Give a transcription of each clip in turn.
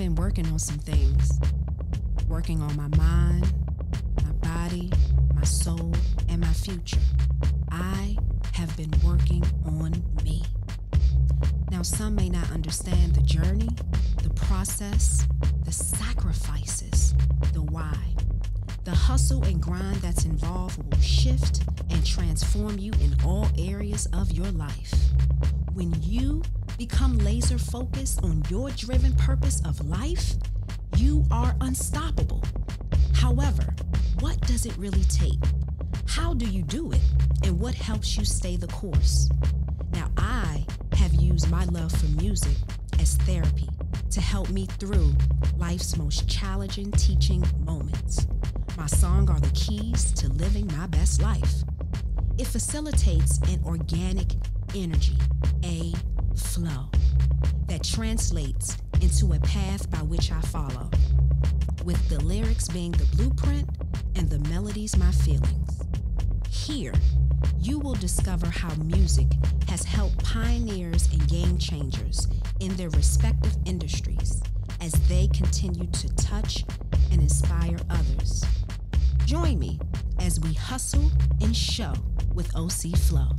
been working on some things. Working on my mind, my body, my soul, and my future. I have been working on me. Now, some may not understand the journey, the process, the sacrifices, the why. The hustle and grind that's involved will shift and transform you in all areas of your life. When you become laser focused on your driven purpose of life, you are unstoppable. However, what does it really take? How do you do it? And what helps you stay the course? Now, I have used my love for music as therapy to help me through life's most challenging teaching moments. My songs are the keys to living my best life. It facilitates an organic energy, a flow, that translates into a path by which I follow, with the lyrics being the blueprint and the melodies my feelings. Here, you will discover how music has helped pioneers and game changers in their respective industries as they continue to touch and inspire others. Join me as we hustle and show with OC Flow.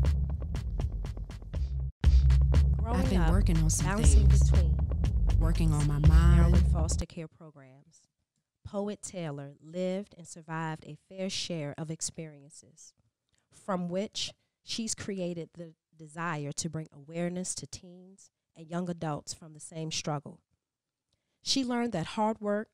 I've been working on some things. Working on my mind. Maryland foster care programs. Poet Taylor lived and survived a fair share of experiences, from which she's created the desire to bring awareness to teens and young adults from the same struggle. She learned that hard work,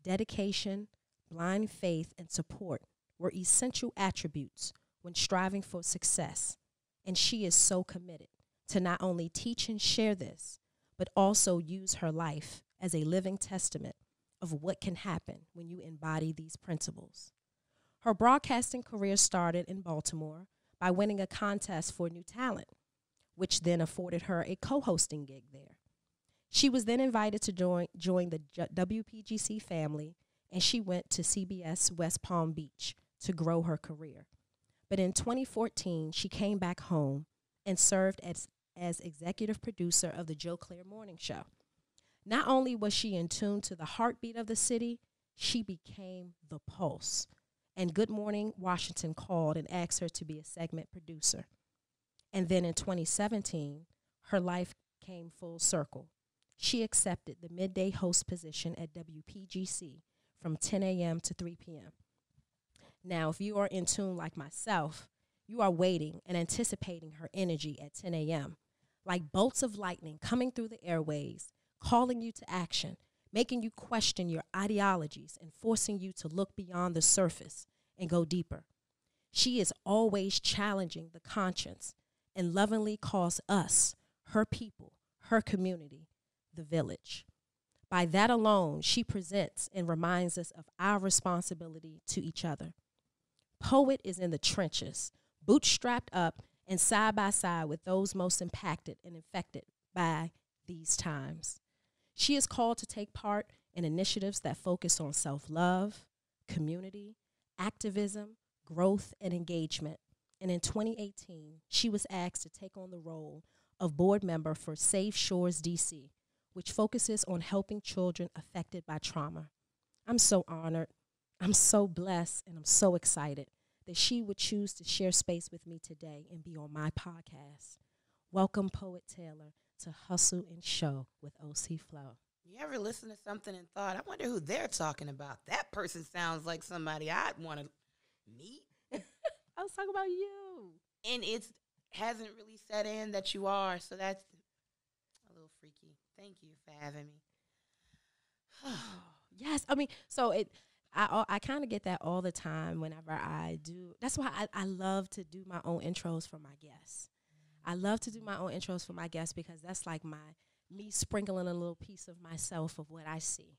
dedication, blind faith, and support were essential attributes when striving for success, and she is so committed to not only teach and share this, but also use her life as a living testament of what can happen when you embody these principles. Her broadcasting career started in Baltimore by winning a contest for new talent, which then afforded her a co-hosting gig there. She was then invited to join the WPGC family, and she went to CBS West Palm Beach to grow her career. But in 2014, she came back home and served as executive producer of the Joe Clair morning show. Not only was she in tune to the heartbeat of the city, she became the pulse. And Good Morning Washington called and asked her to be a segment producer. And then in 2017, her life came full circle. She accepted the midday host position at WPGC from 10 a.m. to 3 p.m. Now, if you are in tune like myself, you are waiting and anticipating her energy at 10 a.m., like bolts of lightning coming through the airwaves, calling you to action, making you question your ideologies and forcing you to look beyond the surface and go deeper. She is always challenging the conscience and lovingly calls us, her people, her community, the village. By that alone, she presents and reminds us of our responsibility to each other. Poet is in the trenches, bootstrapped up and side by side with those most impacted and affected by these times. She is called to take part in initiatives that focus on self-love, community, activism, growth, and engagement. And in 2018, she was asked to take on the role of board member for Safe Shores DC, which focuses on helping children affected by trauma. I'm so honored, I'm so blessed, and I'm so excited that she would choose to share space with me today and be on my podcast. Welcome, Poet Taylor, to Hustle and Show with OC Flow. You ever listen to something and thought, I wonder who they're talking about? That person sounds like somebody I'd want to meet. I was talking about you. And it hasn't really set in that you are, so that's a little freaky. Thank you for having me. Yes, I mean, so I kind of get that all the time whenever I do. That's why I love to do my own intros for my guests. I love to do my own intros for my guests because that's like me sprinkling a little piece of myself of what I see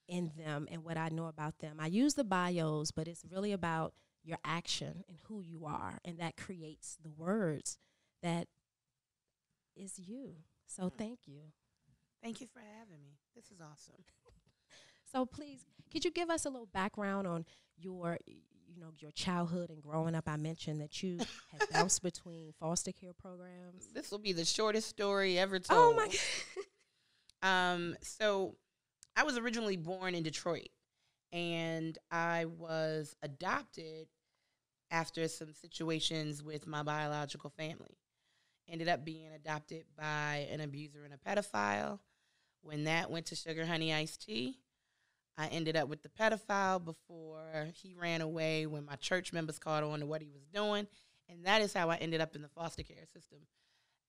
in them and what I know about them. I use the bios, but it's really about your action and who you are, and that creates the words that is you. So thank you. Thank you for having me. This is awesome. So please, could you give us a little background on your childhood and growing up? I mentioned that you had bounced between foster care programs. This will be the shortest story ever told. Oh my God. So I was originally born in Detroit, and I was adopted after some situations with my biological family. Ended up being adopted by an abuser and a pedophile. When that went to sugar honey iced tea, I ended up with the pedophile before he ran away when my church members caught on to what he was doing. And that is how I ended up in the foster care system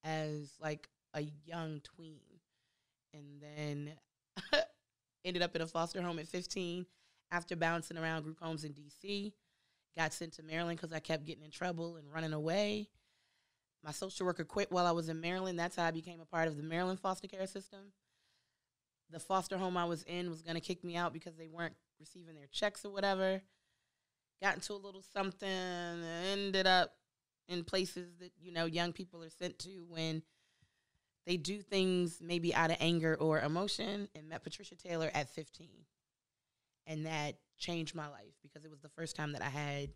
as like a young tween. And then ended up in a foster home at 15 after bouncing around group homes in D.C. Got sent to Maryland because I kept getting in trouble and running away. My social worker quit while I was in Maryland. That's how I became a part of the Maryland foster care system. The foster home I was in was going to kick me out because they weren't receiving their checks or whatever. Got into a little something, ended up in places that, you know, young people are sent to when they do things maybe out of anger or emotion, and met Patricia Taylor at 15. And that changed my life because it was the first time that I had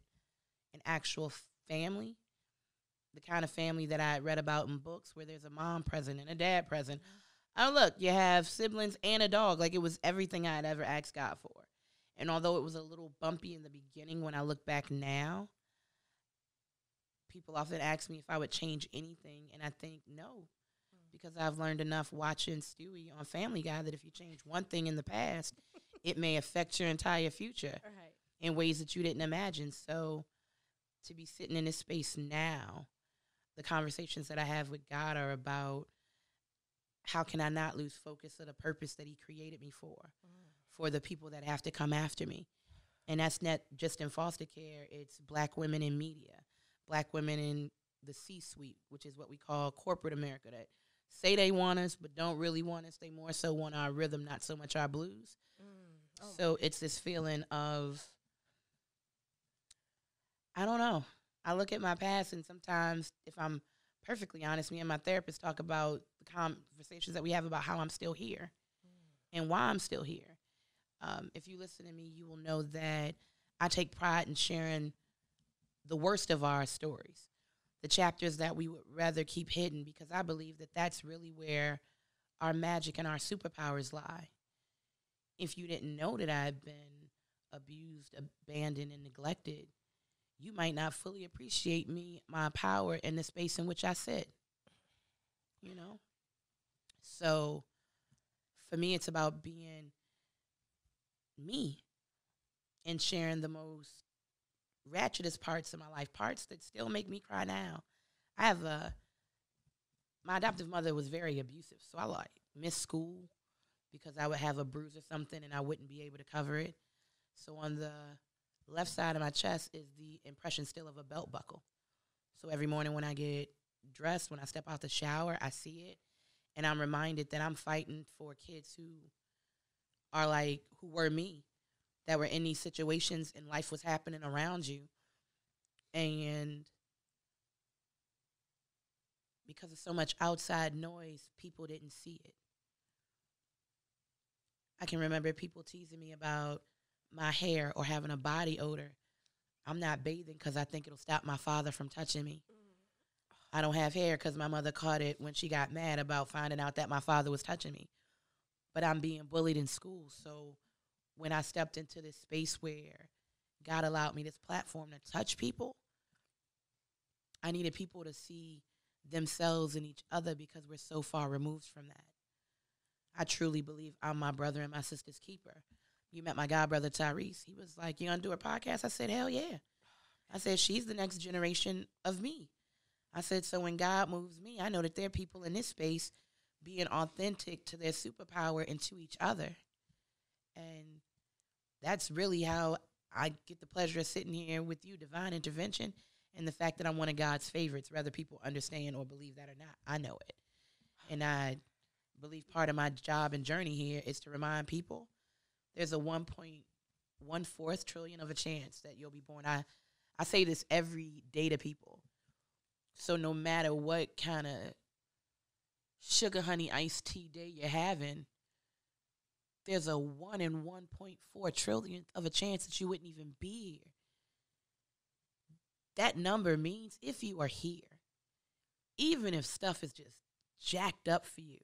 an actual family, the kind of family that I had read about in books where there's a mom present and a dad present. Oh, look, you have siblings and a dog. Like, it was everything I had ever asked God for. And although it was a little bumpy in the beginning, when I look back now, people often ask me if I would change anything. And I think no, because I've learned enough watching Stewie on Family Guy that if you change one thing in the past, it may affect your entire future in ways that you didn't imagine. So to be sitting in this space now, the conversations that I have with God are about how can I not lose focus of the purpose that he created me for the people that have to come after me. And that's not just in foster care. It's black women in media, black women in the C-suite, which is what we call corporate America, that say they want us but don't really want us. They more so want our rhythm, not so much our blues. So it's this feeling of, I don't know. I look at my past, and sometimes, if I'm perfectly honest, me and my therapist talk about the conversations that we have about how I'm still here and why I'm still here. If you listen to me, you will know that I take pride in sharing the worst of our stories, the chapters that we would rather keep hidden, because I believe that that's really where our magic and our superpowers lie. If you didn't know that I've been abused, abandoned, and neglected, you might not fully appreciate me, my power, and the space in which I sit, you know? So for me, it's about being me and sharing the most ratchetest parts of my life, parts that still make me cry now. I have my adoptive mother was very abusive, so I missed school because I would have a bruise or something and I wouldn't be able to cover it. So on the left side of my chest is the impression still of a belt buckle. So every morning when I get dressed, when I step out the shower, I see it. And I'm reminded that I'm fighting for kids who are who were me, that were in these situations and life was happening around you. And because of so much outside noise, people didn't see it. I can remember people teasing me about my hair or having a body odor. I'm not bathing because I think it'll stop my father from touching me. I don't have hair because my mother caught it when she got mad about finding out that my father was touching me. But I'm being bullied in school. So when I stepped into this space where God allowed me this platform to touch people, I needed people to see themselves in each other because we're so far removed from that. I truly believe I'm my brother and my sister's keeper. You met my god brother Tyrese. He was like, "You gonna do a podcast?" I said, "Hell yeah." I said, "She's the next generation of me." I said, so when God moves me, I know that there are people in this space being authentic to their superpower and to each other. And that's really how I get the pleasure of sitting here with you, Divine Intervention, and the fact that I'm one of God's favorites, whether people understand or believe that or not. I know it. And I believe part of my job and journey here is to remind people there's a 1.14 trillion of a chance that you'll be born. I say this every day to people. So no matter what kind of sugar honey iced tea day you're having, there's a 1 in 1.4 trillionth of a chance that you wouldn't even be here. That number means if you are here, even if stuff is just jacked up for you,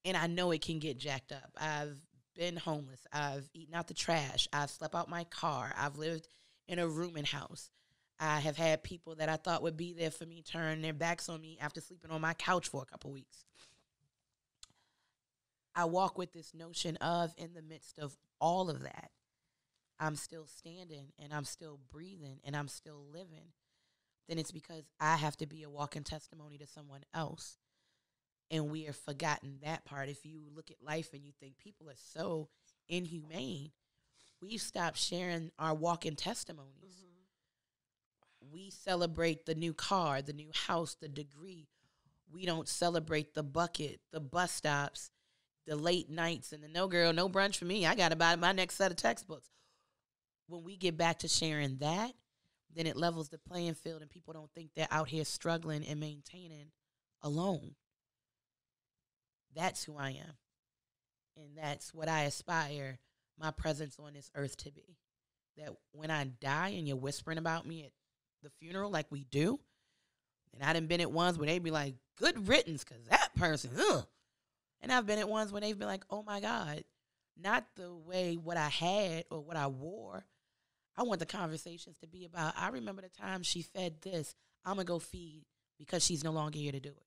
and I know it can get jacked up. I've been homeless. I've eaten out the trash. I've slept out my car. I've lived in a rooming house. I have had people that I thought would be there for me turn their backs on me after sleeping on my couch for a couple weeks. I walk with this notion of, in the midst of all of that, I'm still standing and I'm still breathing and I'm still living. Then it's because I have to be a walking testimony to someone else. And we have forgotten that part. If you look at life and you think people are so inhumane, we've stopped sharing our walking testimonies. Mm-hmm. We celebrate the new car, the new house, the degree. We don't celebrate the bucket, the bus stops, the late nights, and the no girl, no brunch for me. I got to buy my next set of textbooks. When we get back to sharing that, then it levels the playing field and people don't think they're out here struggling and maintaining alone. That's who I am. And that's what I aspire my presence on this earth to be. That when I die and you're whispering about me at the funeral like we do, and I done been at ones where they be like, good riddance, because that person, ugh. And I've been at ones where they've been like, oh my God, not the way what I had or what I wore. I want the conversations to be about, I remember the time she fed this, I'm going to go feed because she's no longer here to do it.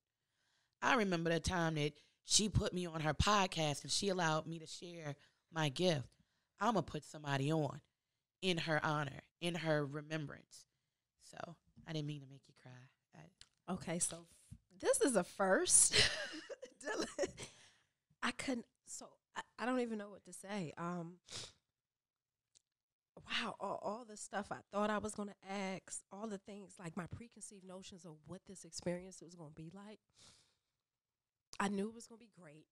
I remember the time that she put me on her podcast and she allowed me to share my gift. I'm going to put somebody on in her honor, in her remembrance. So I didn't mean to make you cry. Okay, so this is a first. I don't even know what to say. Wow, all the stuff I thought I was going to ask, all the things, like my preconceived notions of what this experience was going to be like. I knew it was going to be great.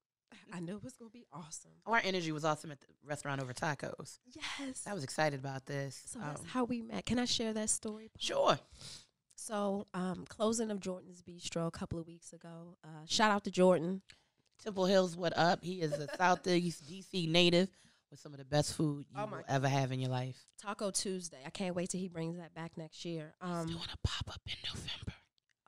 I knew it was going to be awesome. Oh, our energy was awesome at the restaurant over tacos. Yes. I was excited about this. So that's how we met. Can I share that story? Sure. So, closing of Jordan's Bistro a couple of weeks ago. Shout out to Jordan. Temple Hills, what up? He is a Southeast DC native with some of the best food you will ever have in your life. Taco Tuesday. I can't wait till he brings that back next year. He's doing a pop-up in November.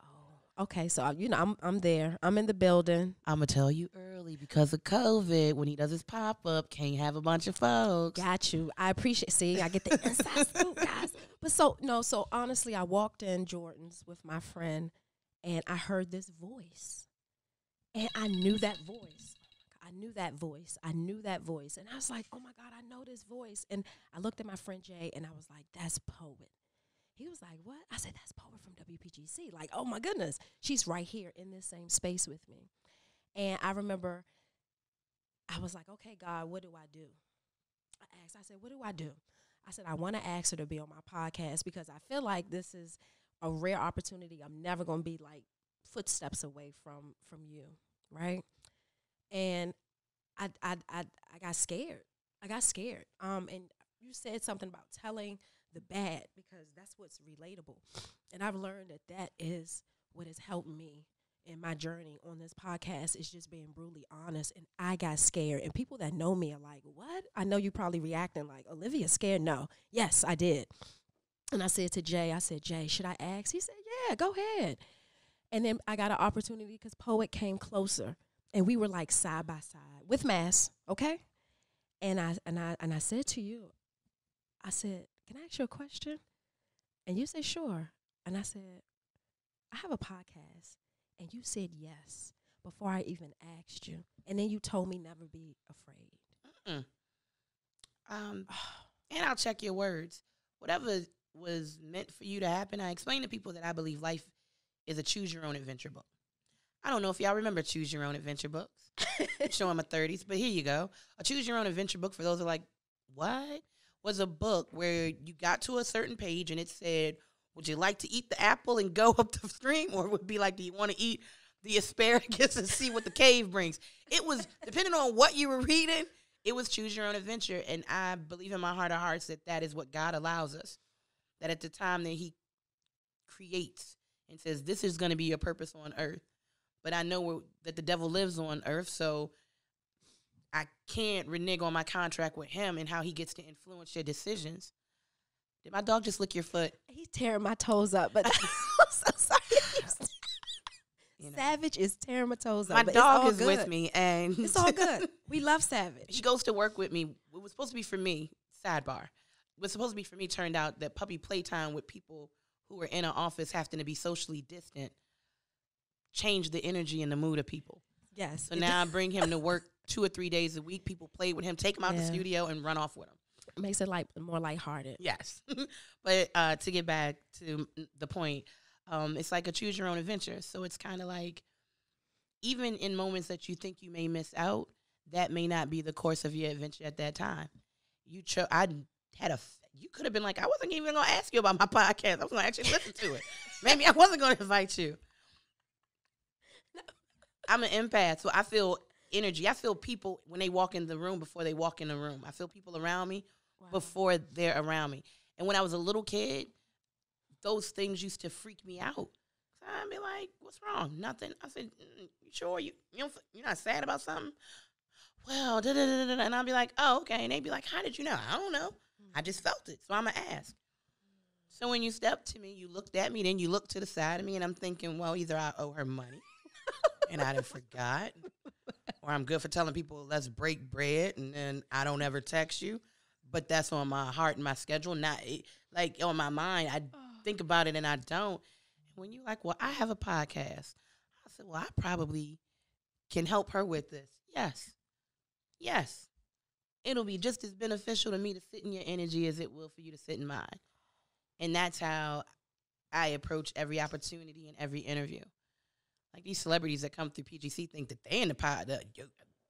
Oh, okay. So, I'm there. I'm in the building. I'm going to tell you early because of COVID, when he does his pop-up, can't have a bunch of folks. Got you. I appreciate, see, I get the inside scoop, guys. But so honestly, I walked in Jordan's with my friend, and I heard this voice. And I knew that voice. I knew that voice. And I was like, oh, my God, I know this voice. And I looked at my friend Jay, and I was like, that's Poet. He was like, what? I said, that's Poet from WPGC. Like, oh, my goodness. She's right here in this same space with me. And I remember I was like, okay, God, what do I do? I said, what do I do? I said, I want to ask her to be on my podcast because I feel like this is a rare opportunity. I'm never going to be, like, footsteps away from you, right? And I got scared. And you said something about telling the bad because that's what's relatable. And I've learned that is what has helped me in my journey on this podcast is just being brutally honest. And I got scared. And people that know me are like, what? I know you probably reacting like, Olivia scared? No. Yes, I did. And I said to Jay, Jay, should I ask? He said, yeah, go ahead. And then I got an opportunity because Poet came closer, and we were like side by side with masks, okay? And I said to you, I said, can I ask you a question? And you said, sure. And I said, I have a podcast, and you said yes before I even asked you. And then you told me never be afraid. And I'll check your words. Whatever was meant for you to happen, I explained to people that I believe life is a choose-your-own-adventure book. I don't know if y'all remember choose-your-own-adventure books. I'm showing my 30s, but here you go. A choose-your-own-adventure book, for those who are like, what? Was a book where you got to a certain page and it said, would you like to eat the apple and go up the stream? Or would it be like, do you want to eat the asparagus and see what the cave brings? It was, depending on what you were reading, it was choose-your-own-adventure. And I believe in my heart of hearts that is what God allows us. That at the time that he creates and says, this is going to be your purpose on earth. But I know that the devil lives on earth, so I can't renege on my contract with him and how he gets to influence your decisions. Did my dog just lick your foot? He's tearing my toes up, but I'm so sorry. You know. Savage is tearing my toes up. My but dog it's is all with good. me, and It's all good. We love Savage. he goes to work with me. It was supposed to be for me. Sidebar. It was supposed to be for me. Turned out that puppy playtime with people who were in an office having to be socially distant changed the energy and the mood of people. Yes. So now I bring him to work 2 or 3 days a week. People play with him, take him out the studio, and run off with him. Makes it like more lighthearted. Yes. But to get back to the point, it's like a choose your own adventure. So it's kind of like, even in moments that you think you may miss out, that may not be the course of your adventure at that time. You could have been like, I wasn't even going to ask you about my podcast. I was going to actually listen to it. Maybe I wasn't going to invite you. I'm an empath, so I feel energy. I feel people when they walk in the room before they walk in the room. I feel people around me before they're around me. And when I was a little kid, those things used to freak me out. So I'd be like, what's wrong? Nothing. I said, you sure? You're not sad about something? Well, da-da-da-da-da. And I'd be like, oh, okay. And they'd be like, how did you know? I don't know. I just felt it. So I'm going to ask. So when you stepped to me, you looked at me, then you looked to the side of me, and I'm thinking, well, either I owe her money, and I done forgot, or I'm good for telling people, let's break bread, and then I don't ever text you. But that's on my heart and my schedule, not like on my mind. I think about it and I don't. And when you're like, well, I have a podcast, I said, well, I probably can help her with this. Yes. It'll be just as beneficial to me to sit in your energy as it will for you to sit in mine. And that's how I approach every opportunity and every interview. Like these celebrities that come through PGC think that they in the pod,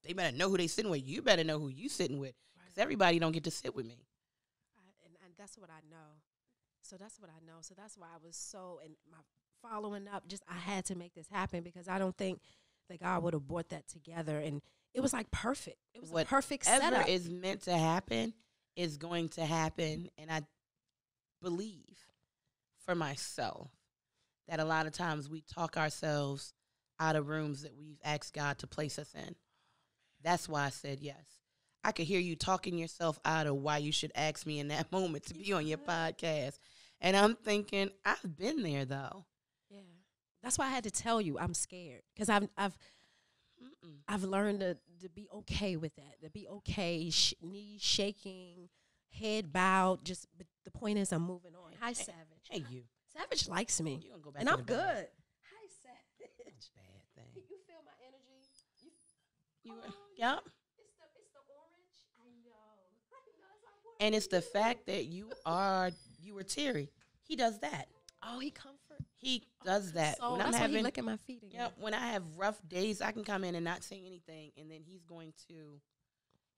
they better know who they sitting with. You better know who you sitting with. Everybody don't get to sit with me. And that's what I know. So that's what I know. So that's why I was so, and my following up, just I had to make this happen because I don't think that God would have brought that together. And it was like perfect. It was a perfect setup. Whatever is meant to happen is going to happen. And I believe for myself that a lot of times we talk ourselves out of rooms that we've asked God to place us in. That's why I said yes. I could hear you talking yourself out of why you should ask me in that moment to be on your podcast. And I'm thinking, I've been there, though. Yeah. That's why I had to tell you I'm scared. Because I've learned to be okay with that, to be okay, knees shaking, head bowed. But the point is I'm moving on. Hi, Savage. Hey, you. Savage likes me. You gonna go back and to I'm the good. bed. Hi, Savage. Bad thing. You feel my energy? Yep. And it's the fact that you were teary. He does that. Oh, he comfort. He does that. So that's why he look at my feet again. Yeah, when I have rough days, I can come in and not say anything, and then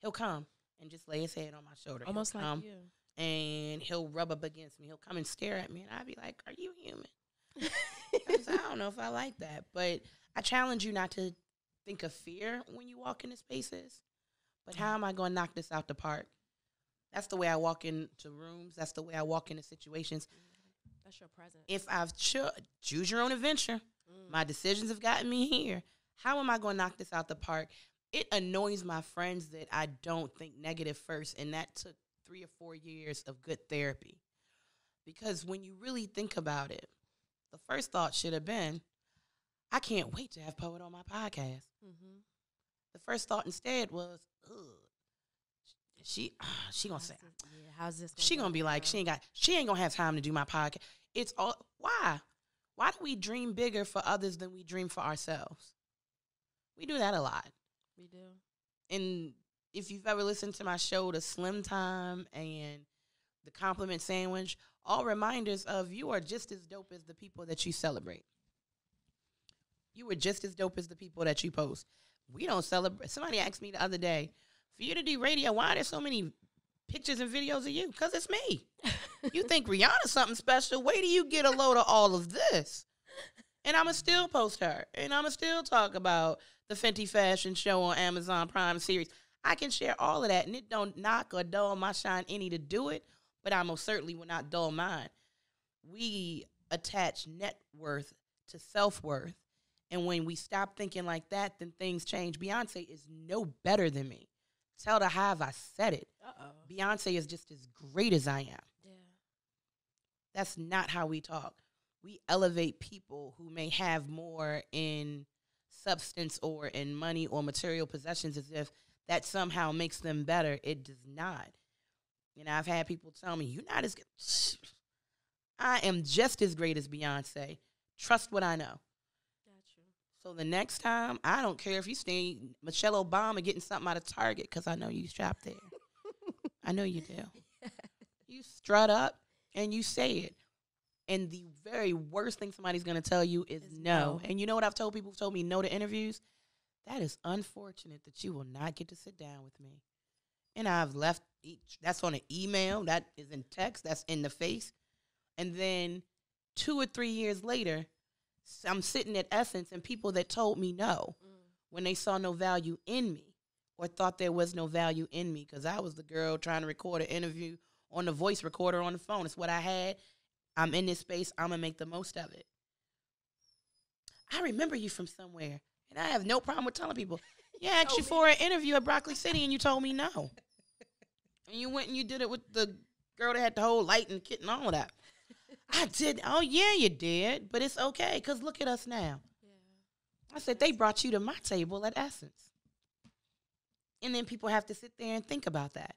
he'll come and just lay his head on my shoulder. Almost like you. And he'll rub up against me. He'll come and stare at me, and I'll be like, are you human? I don't know if I like that. But I challenge you not to think of fear when you walk into spaces. But how am I going to knock this out the park? That's the way I walk into rooms. That's the way I walk into situations. That's your presence. If I've choose your own adventure, my decisions have gotten me here. How am I going to knock this out the park? It annoys my friends that I don't think negative first, and that took 3 or 4 years of good therapy. Because when you really think about it, the first thought should have been, I can't wait to have Poet on my podcast. Mm-hmm. The first thought instead was, ugh. She gonna say, how's this? She gonna be like, she ain't gonna have time to do my podcast. It's all why do we dream bigger for others than we dream for ourselves? We do that a lot. We do. And if you've ever listened to my show, The Slim Time and The Compliment Sandwich, all reminders of you are just as dope as the people that you celebrate. You were just as dope as the people that you post. We don't celebrate. Somebody asked me the other day, for you to do radio, why are there so many pictures and videos of you? Because it's me. You think Rihanna's something special? Wait till you get a load of all of this. And I'm going to still post her. And I'm going to still talk about the Fenty Fashion Show on Amazon Prime series. I can share all of that, and it don't knock or dull my shine any to do it, but I most certainly will not dull mine. We attach net worth to self-worth. And when we stop thinking like that, then things change. Beyonce is no better than me. Tell the Hive I said it. Beyonce is just as great as I am. Yeah. That's not how we talk. we elevate people who may have more in substance or in money or material possessions as if that somehow makes them better. It does not. You know, I've had people tell me, you're not as good. I am just as great as Beyonce. Trust what I know. Gotcha. So the next time, I don't care if you stay Michelle Obama getting something out of Target, because I know you shop there. I know you do. You strut up and you say it. And the very worst thing somebody's going to tell you is no. And you know what I've told people who've told me no to interviews? That is unfortunate that you will not get to sit down with me. And I've left, that's on an email, that is in text, that's in the face. And then 2 or 3 years later, I'm sitting at Essence and people that told me no when they saw no value in me or thought there was no value in me, because I was the girl trying to record an interview on the voice recorder on the phone. It's what I had. I'm in this space. I'm going to make the most of it. I remember you from somewhere, and I have no problem with telling people, yeah, I asked you for an interview at Broccoli City, and you told me no. And you went and you did it with the girl that had the whole light and kit and all of that. I did. Oh, yeah, you did. But it's okay, because look at us now. Yeah. I said, they brought you to my table at Essence. And then people have to sit there and think about that.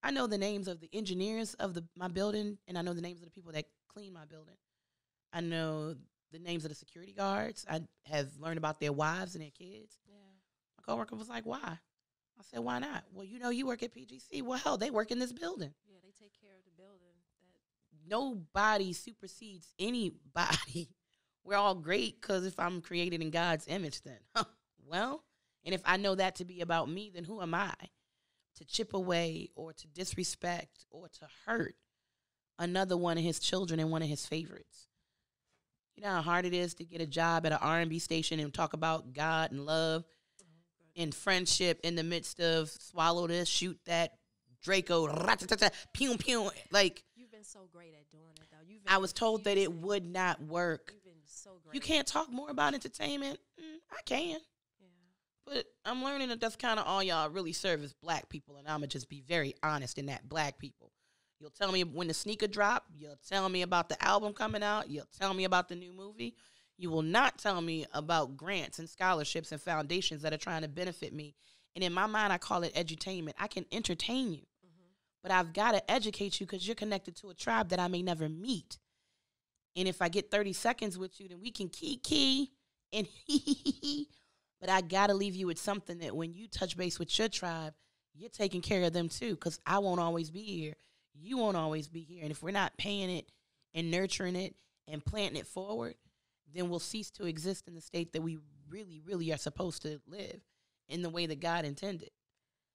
I know the names of the engineers of my building, and I know the names of the people that clean my building. I know the names of the security guards. I have learned about their wives and their kids. Yeah. My coworker was like, why? I said, why not? Well, you know, you work at PGC. Well, hell, they work in this building. Yeah, they take care of the building. Nobody supersedes anybody. We're all great because if I'm created in God's image, then, well, and if I know that to be about me, then who am I to chip away or to disrespect or to hurt another one of his children and one of his favorites? You know how hard it is to get a job at an R&B station and talk about God and love and friendship in the midst of swallow this, shoot that, Draco, pew, pew. Like, you've been so great at doing it, though. I was told that it would not work. You've been so great. You can't talk more about entertainment. I can. Yeah. But I'm learning that that's kind of all y'all really serve as black people, and I'm going to just be very honest in that, black people. You'll tell me when the sneaker drop. You'll tell me about the album coming out. You'll tell me about the new movie. You will not tell me about grants and scholarships and foundations that are trying to benefit me. And in my mind, I call it edutainment. I can entertain you, but I've got to educate you because you're connected to a tribe that I may never meet. And if I get 30 seconds with you, then we can kiki and hee. But I got to leave you with something that when you touch base with your tribe, you're taking care of them too, because I won't always be here. You won't always be here. And if we're not paying it and nurturing it and planting it forward, then we'll cease to exist in the state that we really, really are supposed to live in the way that God intended.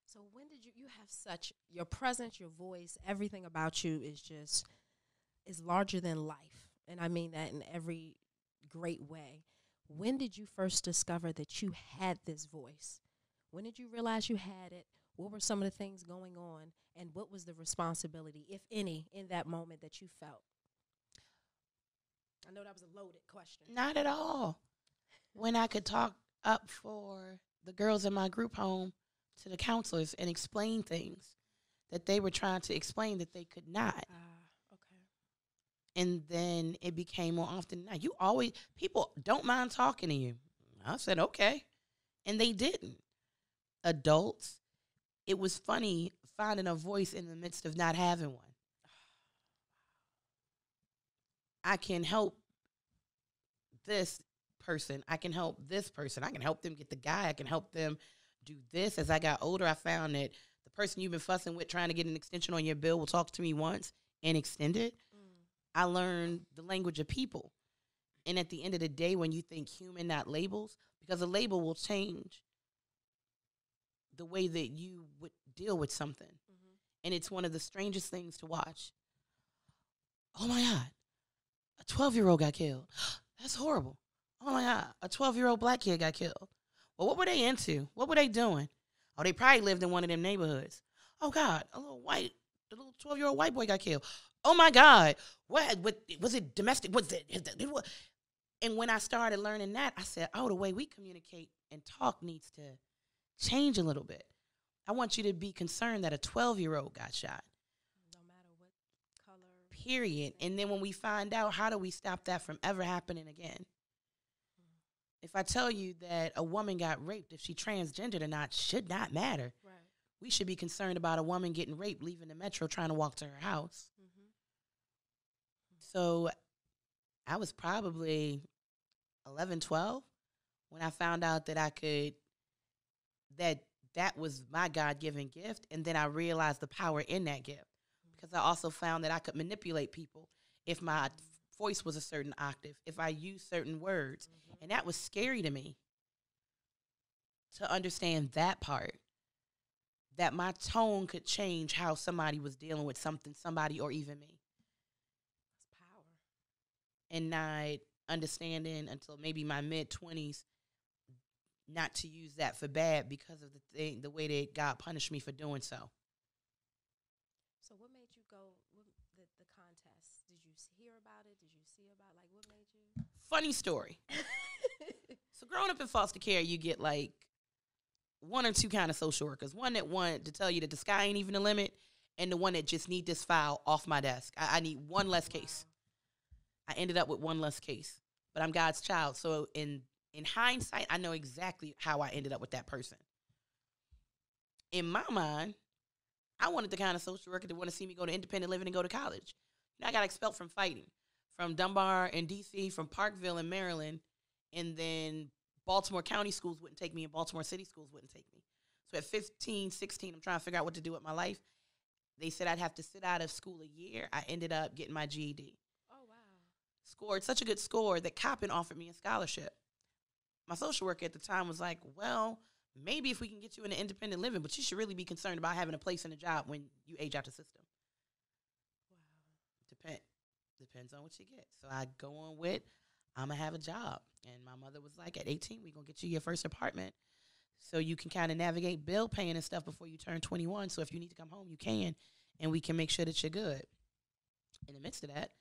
So when did you have such, your presence, your voice, everything about you is larger than life. And I mean that in every great way. When did you first discover that you had this voice? When did you realize you had it? What were some of the things going on? And what was the responsibility, if any, in that moment that you felt? I know that was a loaded question. Not at all. When I could talk up for the girls in my group home to the counselors and explain things that they were trying to explain that they could not. Okay. And then it became more often than not. People don't mind talking to you. I said, okay. And they didn't. Adults, it was funny finding a voice in the midst of not having one. I can help this person. I can help this person. I can help them get the guy. I can help them do this. As I got older, I found that the person you've been fussing with trying to get an extension on your bill will talk to me once and extend it. I learned the language of people. And at the end of the day, when you think human, not labels, because a label will change the way that you would deal with something. And it's one of the strangest things to watch. Oh, my God. A 12-year-old got killed. That's horrible. Oh, my God. A 12-year-old black kid got killed. Well, what were they into? What were they doing? Oh, they probably lived in one of them neighborhoods. Oh, God. A little 12-year-old white boy got killed. Oh, my God. What was it domestic? Was it? And when I started learning that, I said, oh, the way we communicate and talk needs to change a little bit. I want you to be concerned that a 12-year-old got shot. No matter what color. period. And then when we find out, how do we stop that from ever happening again? If I tell you that a woman got raped, if she transgendered or not, should not matter. Right. We should be concerned about a woman getting raped, leaving the metro, trying to walk to her house. So I was probably 11, 12 when I found out that that was my God-given gift. And then I realized the power in that gift, because I also found that I could manipulate people if my voice was a certain octave, if I used certain words. And that was scary to me, to understand that part, that my tone could change how somebody was dealing with somebody, or even me. That's power. And not understanding until maybe my mid-20s not to use that for bad, because of the way that God punished me for doing so. So what made you go the contest? Did you hear about it? Did you see about, like, what made you? Funny story. So growing up in foster care, you get like one or two kind of social workers. One that want to tell you that the sky ain't even the limit, and the one that just need this file off my desk. I need one less case. I ended up with one less case, but I'm God's child. So in hindsight, I know exactly how I ended up with that person. In my mind, I wanted the kind of social worker that want to see me go to independent living and go to college. I got expelled from fighting, from Dunbar in D.C., from Parkville in Maryland, and then Baltimore County schools wouldn't take me, and Baltimore City schools wouldn't take me. So at 15, 16, I'm trying to figure out what to do with my life. They said I'd have to sit out of school a year. I ended up getting my GED. Oh, wow. Scored such a good score that Coppin offered me a scholarship. My social worker at the time was like, well, maybe if we can get you into independent living, but you should really be concerned about having a place and a job when you age out the system. Wow. Depends on what you get. So I go on with, I'm going to have a job. And my mother was like, at 18, we're going to get you your first apartment so you can kind of navigate bill paying and stuff before you turn 21. So if you need to come home, you can, and we can make sure that you're good. In the midst of that,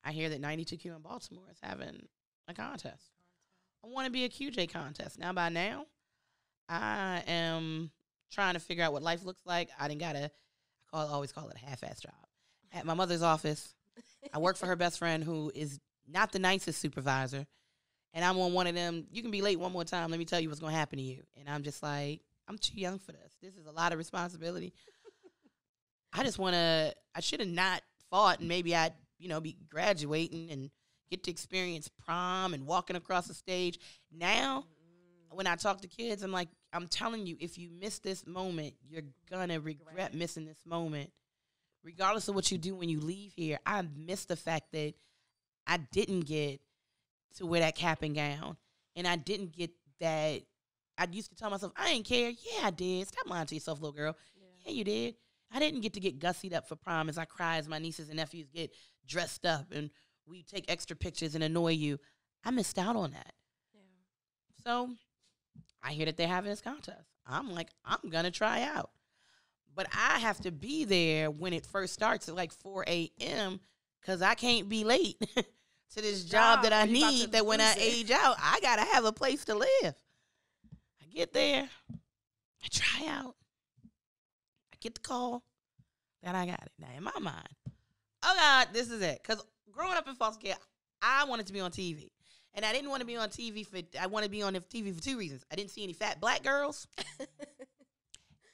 I hear that 92Q in Baltimore is having a contest. I want to be a QJ contest. Now, by now, I am trying to figure out what life looks like. I always call it a half-ass job. At my mother's office, I work for her best friend, who is not the nicest supervisor. And I'm on one of them, you can be late one more time, let me tell you what's going to happen to you. And I'm just like, I'm too young for this. This is a lot of responsibility. I should have not fought, and maybe I'd, be graduating and get to experience prom and walking across the stage. Now, when I talk to kids, I'm like, I'm telling you, if you miss this moment, you're going to regret missing this moment. Regardless of what you do when you leave here, I miss the fact that I didn't get to wear that cap and gown. And I didn't get that. I used to tell myself, I didn't care. Yeah, I did. Stop lying to yourself, little girl. Yeah, you did. I didn't get to get gussied up for prom as I cry as my nieces and nephews get dressed up and we take extra pictures and annoy you. I missed out on that. Yeah. So I hear that they're having this contest. I'm like, I'm going to try out. But I have to be there when it first starts at like 4 a.m. because I can't be late to this job that I need, that when I age out, I got to have a place to live. I get there. I try out. I get the call. Then I got it. Now, in my mind, oh, God, this is it. Because growing up in foster care, I wanted to be on TV. And I didn't want to be on TV I wanted to be on TV for two reasons. I didn't see any fat black girls.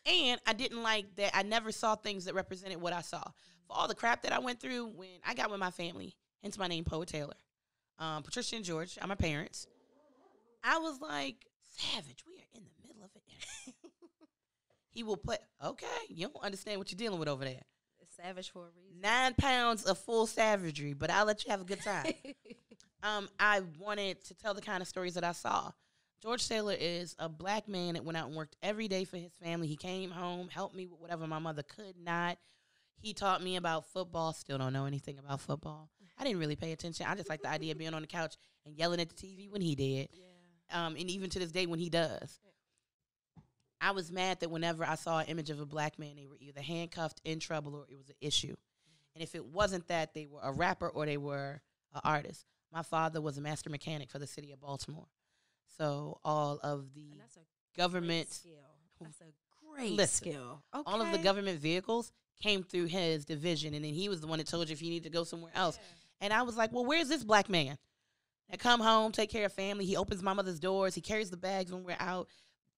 And I didn't like that I never saw things that represented what I saw. For all the crap that I went through when I got with my family, hence my name, Poet-ically. Patricia and George are my parents. I was like, Savage, we are in the middle of it. He will put, okay, you don't understand what you're dealing with over there. It's savage for a reason. 9 pounds of full savagery, but I'll let you have a good time. I wanted to tell the kind of stories that I saw. George Taylor is a black man that went out and worked every day for his family. He came home, helped me with whatever my mother could not. He taught me about football. Still don't know anything about football. I didn't really pay attention. I just like the idea of being on the couch and yelling at the TV when he did. Yeah. And even to this day when he does. I was mad that whenever I saw an image of a black man, they were either handcuffed, in trouble, or it was an issue. And if it wasn't that, they were a rapper or they were an artist. My father was a master mechanic for the city of Baltimore. So all of the government skill. That's a great skill. Okay. All of the government vehicles came through his division, and then he was the one that told you if you need to go somewhere else. And I was like, well, where's this black man that come home, take care of family? He opens my mother's doors. He carries the bags when we're out,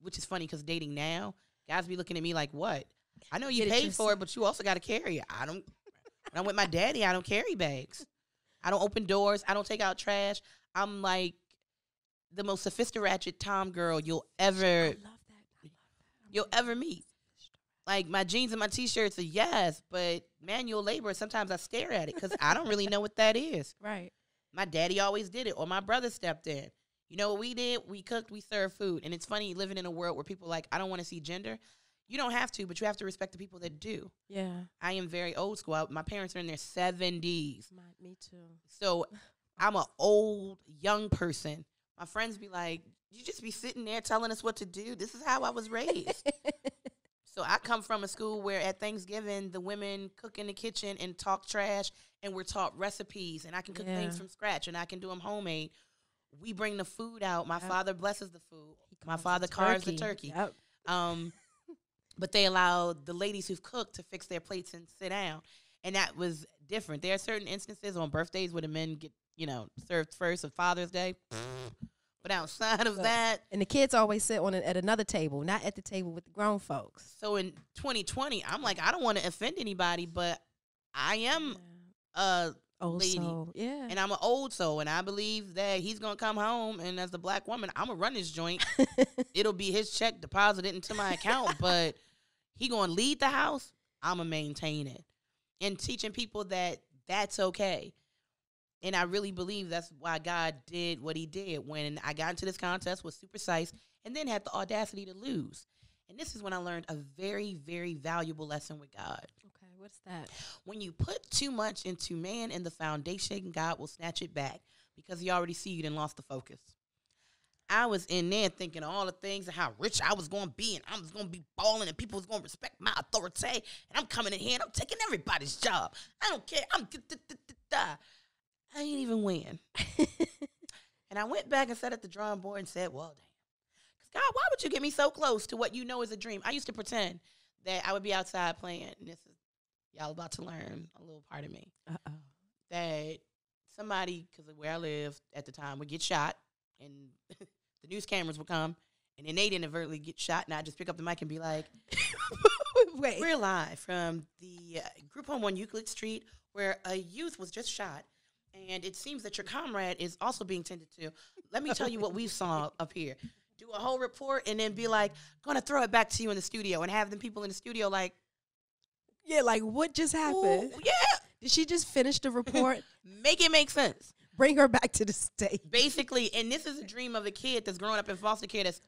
which is funny because dating now, guys be looking at me like, what? I know you paid for it, but you also got to carry it. When I'm with my daddy, I don't carry bags. I don't open doors. I don't take out trash. I'm like the most sophisticated Tom girl you'll ever meet. Like, my jeans and my T-shirts are yes, but manual labor, sometimes I stare at it because I don't really know what that is. Right. My daddy always did it, or my brother stepped in. You know what we did? We cooked, we served food. And it's funny living in a world where people are like, I don't want to see gender. You don't have to, but you have to respect the people that do. Yeah. I am very old school. My parents are in their 70s. Me too. So I'm an old, young person. My friends be like, you just be sitting there telling us what to do. This is how I was raised. So I come from a school where at Thanksgiving, the women cook in the kitchen and talk trash, and we're taught recipes, and I can cook things from scratch, and I can do them homemade. We bring the food out. My father blesses the food. My father carves the turkey. Yep. But they allow the ladies who've cooked to fix their plates and sit down. And that was different. There are certain instances on birthdays where the men get, served first, or Father's Day. But outside of that. And the kids always sit at another table, not at the table with the grown folks. So in 2020, I'm like, I don't want to offend anybody, but I am a old lady. soul. Yeah. And I'm an old soul. And I believe that he's going to come home. And as the black woman, I'm going to run his joint. It'll be his check deposited into my account. But he going to lead the house. I'm going to maintain it. And teaching people that that's okay. And I really believe that's why God did what he did. When I got into this contest, was super precise, and then had the audacity to lose. And this is when I learned a very, very valuable lesson with God. Okay, what's that? When you put too much into man and the foundation, God will snatch it back because he already see you and lost the focus. I was in there thinking all the things and how rich I was going to be, and I was going to be balling, and people was going to respect my authority. And I'm coming in here and I'm taking everybody's job. I don't care. I ain't even win. And I went back and sat at the drawing board and said, well, damn. Because, God, why would you get me so close to what you know is a dream? I used to pretend that I would be outside playing. And this is, y'all about to learn a little part of me. Uh-oh. That somebody, because of where I lived at the time, would get shot. And the news cameras would come. And then they'd inadvertently get shot. And I'd just pick up the mic and be like, Wait. We're live from the group home on Euclid Street where a youth was just shot. And it seems that your comrade is also being tended to. Let me tell you what we saw up here. Do a whole report and then be like, going to throw it back to you in the studio, and have them people in the studio like, yeah, like what just happened? Ooh, yeah. Did she just finish the report? Make it make sense. Bring her back to the stage. Basically, and this is a dream of a kid that's growing up in foster care that's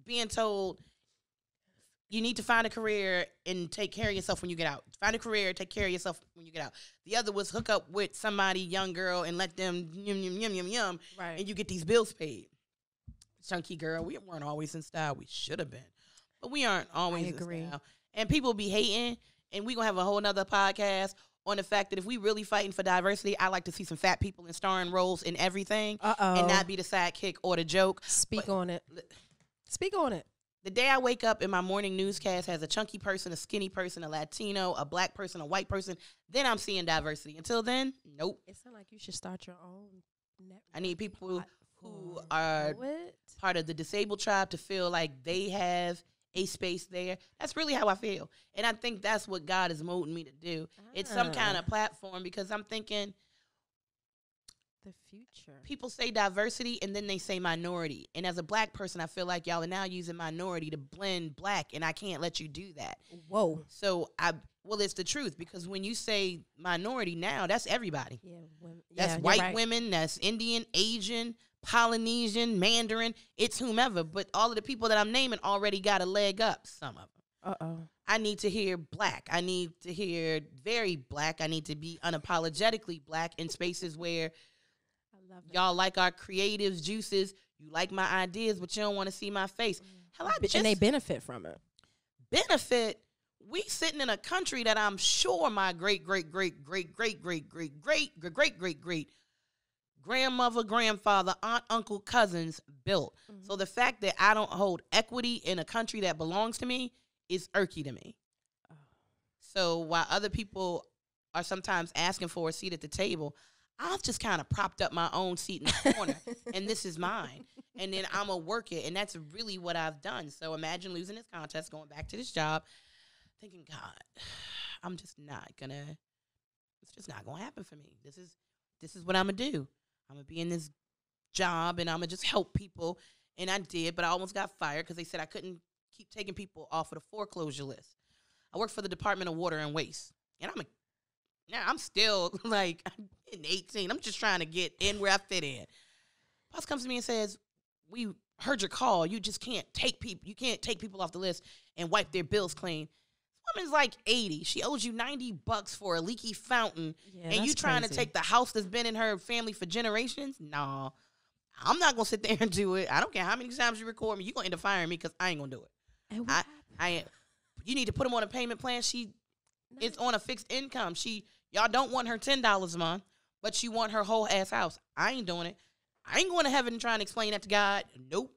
being told, you need to find a career and take care of yourself when you get out. Find a career, take care of yourself when you get out. The other was hook up with somebody, young girl, and let them yum, right. And you get these bills paid. Chunky girl, we weren't always in style. We should have been. But we aren't always in style. And people be hating, and we're going to have a whole nother podcast on the fact that if we really fighting for diversity, I like to see some fat people in starring roles in everything. And not be the sidekick or the joke. Speak on it. Speak on it. The day I wake up and my morning newscast has a chunky person, a skinny person, a Latino, a black person, a white person, then I'm seeing diversity. Until then, nope. It sounds like you should start your own network. I need people who are part of the disabled tribe to feel like they have a space there. That's really how I feel. And I think that's what God is molding me to do. It's some kind of platform, because I'm thinking, the future. People say diversity and then they say minority. And as a black person, I feel like y'all are now using minority to blend black, and I can't let you do that. Whoa. So it's the truth, because when you say minority now, that's everybody. Yeah, women. That's white women, that's Indian, Asian, Polynesian, Mandarin, it's whomever. But all of the people that I'm naming already got a leg up, some of them. Uh-oh. I need to hear black. I need to hear very black. I need to be unapologetically black in spaces where y'all like our creatives, juices. You like my ideas, but you don't want to see my face. Hell, and they benefit from it. Benefit? We sitting in a country that I'm sure my great grandmother, grandfather, aunt, uncle, cousins built. Mm-hmm. So the fact that I don't hold equity in a country that belongs to me is irky to me. So while other people are sometimes asking for a seat at the table, I've just kind of propped up my own seat in the corner, and this is mine. And then I'm going to work it, and that's really what I've done. So imagine losing this contest, going back to this job, thinking, God, I'm just not going to, it's just not going to happen for me. This is what I'm going to do. I'm going to be in this job, and I'm going to just help people. And I did, but I almost got fired because they said I couldn't keep taking people off of the foreclosure list. I work for the Department of Water and Waste, and I'm still like in 18. I'm just trying to get in where I fit in. Boss comes to me and says, "We heard your call. You just can't take people. You can't take people off the list and wipe their bills clean." This woman's like 80. She owes you $90 for a leaky fountain, and you trying to take the house that's been in her family for generations? No, I'm not gonna sit there and do it. I don't care how many times you record me. You gonna end up firing me because I ain't gonna do it. You need to put them on a payment plan. It's on a fixed income. Y'all don't want her $10 a month, but you want her whole ass house. I ain't doing it. I ain't going to heaven and trying to explain that to God. Nope.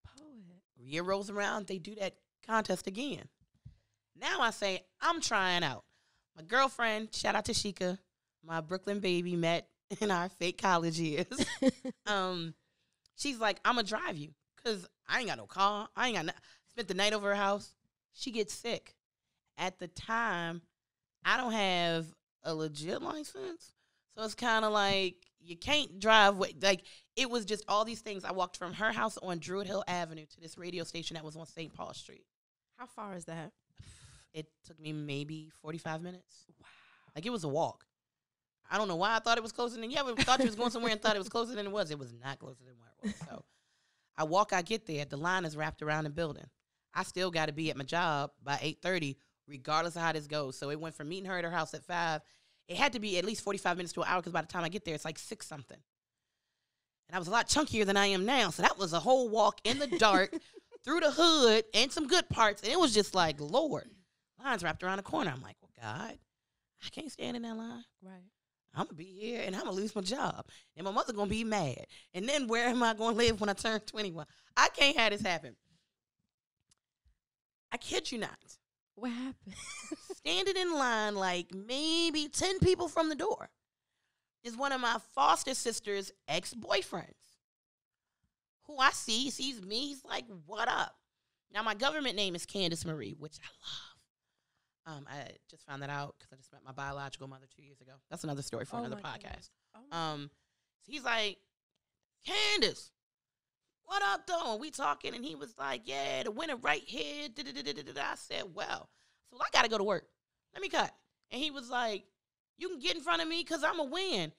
Poet. Year rolls around, they do that contest again. Now I say, I'm trying out. My girlfriend, shout out to Sheikah, my Brooklyn baby, met in our fake college years. She's like, I'm going to drive you because I ain't got no car. Spent the night over her house. She gets sick. At the time, I don't have a legit license. So it's kind of like you can't drive. Like, it was just all these things. I walked from her house on Druid Hill Avenue to this radio station that was on St. Paul Street. How far is that? It took me maybe 45 minutes. Wow. Like, it was a walk. I don't know why I thought it was closer than, thought you was going somewhere and thought it was closer than it was. It was not closer than where it was. So I get there. The line is wrapped around the building. I still got to be at my job by 8:30. Regardless of how this goes. So it went from meeting her at her house at 5. It had to be at least 45 minutes to an hour because by the time I get there, it's like 6 something. And I was a lot chunkier than I am now. So that was a whole walk in the dark through the hood and some good parts. And it was just like, Lord, lines wrapped around the corner. I'm like, well, God, I can't stand in that line. Right. I'm going to be here and I'm going to lose my job. And my mother going to be mad. And then where am I going to live when I turn 21? I can't have this happen. I kid you not. What happened? Standing in line like maybe 10 people from the door is one of my foster sister's ex-boyfriends who I sees me. He's like, what up? Now, my government name is Candace Marie, which I love. I just found that out because I just met my biological mother 2 years ago. That's another story for another podcast. So he's like, Candace, what up, though? And we talking, and he was like, yeah, the winner right here. I said, well, so I got to go to work. Let me cut. And he was like, you can get in front of me because I'm a win.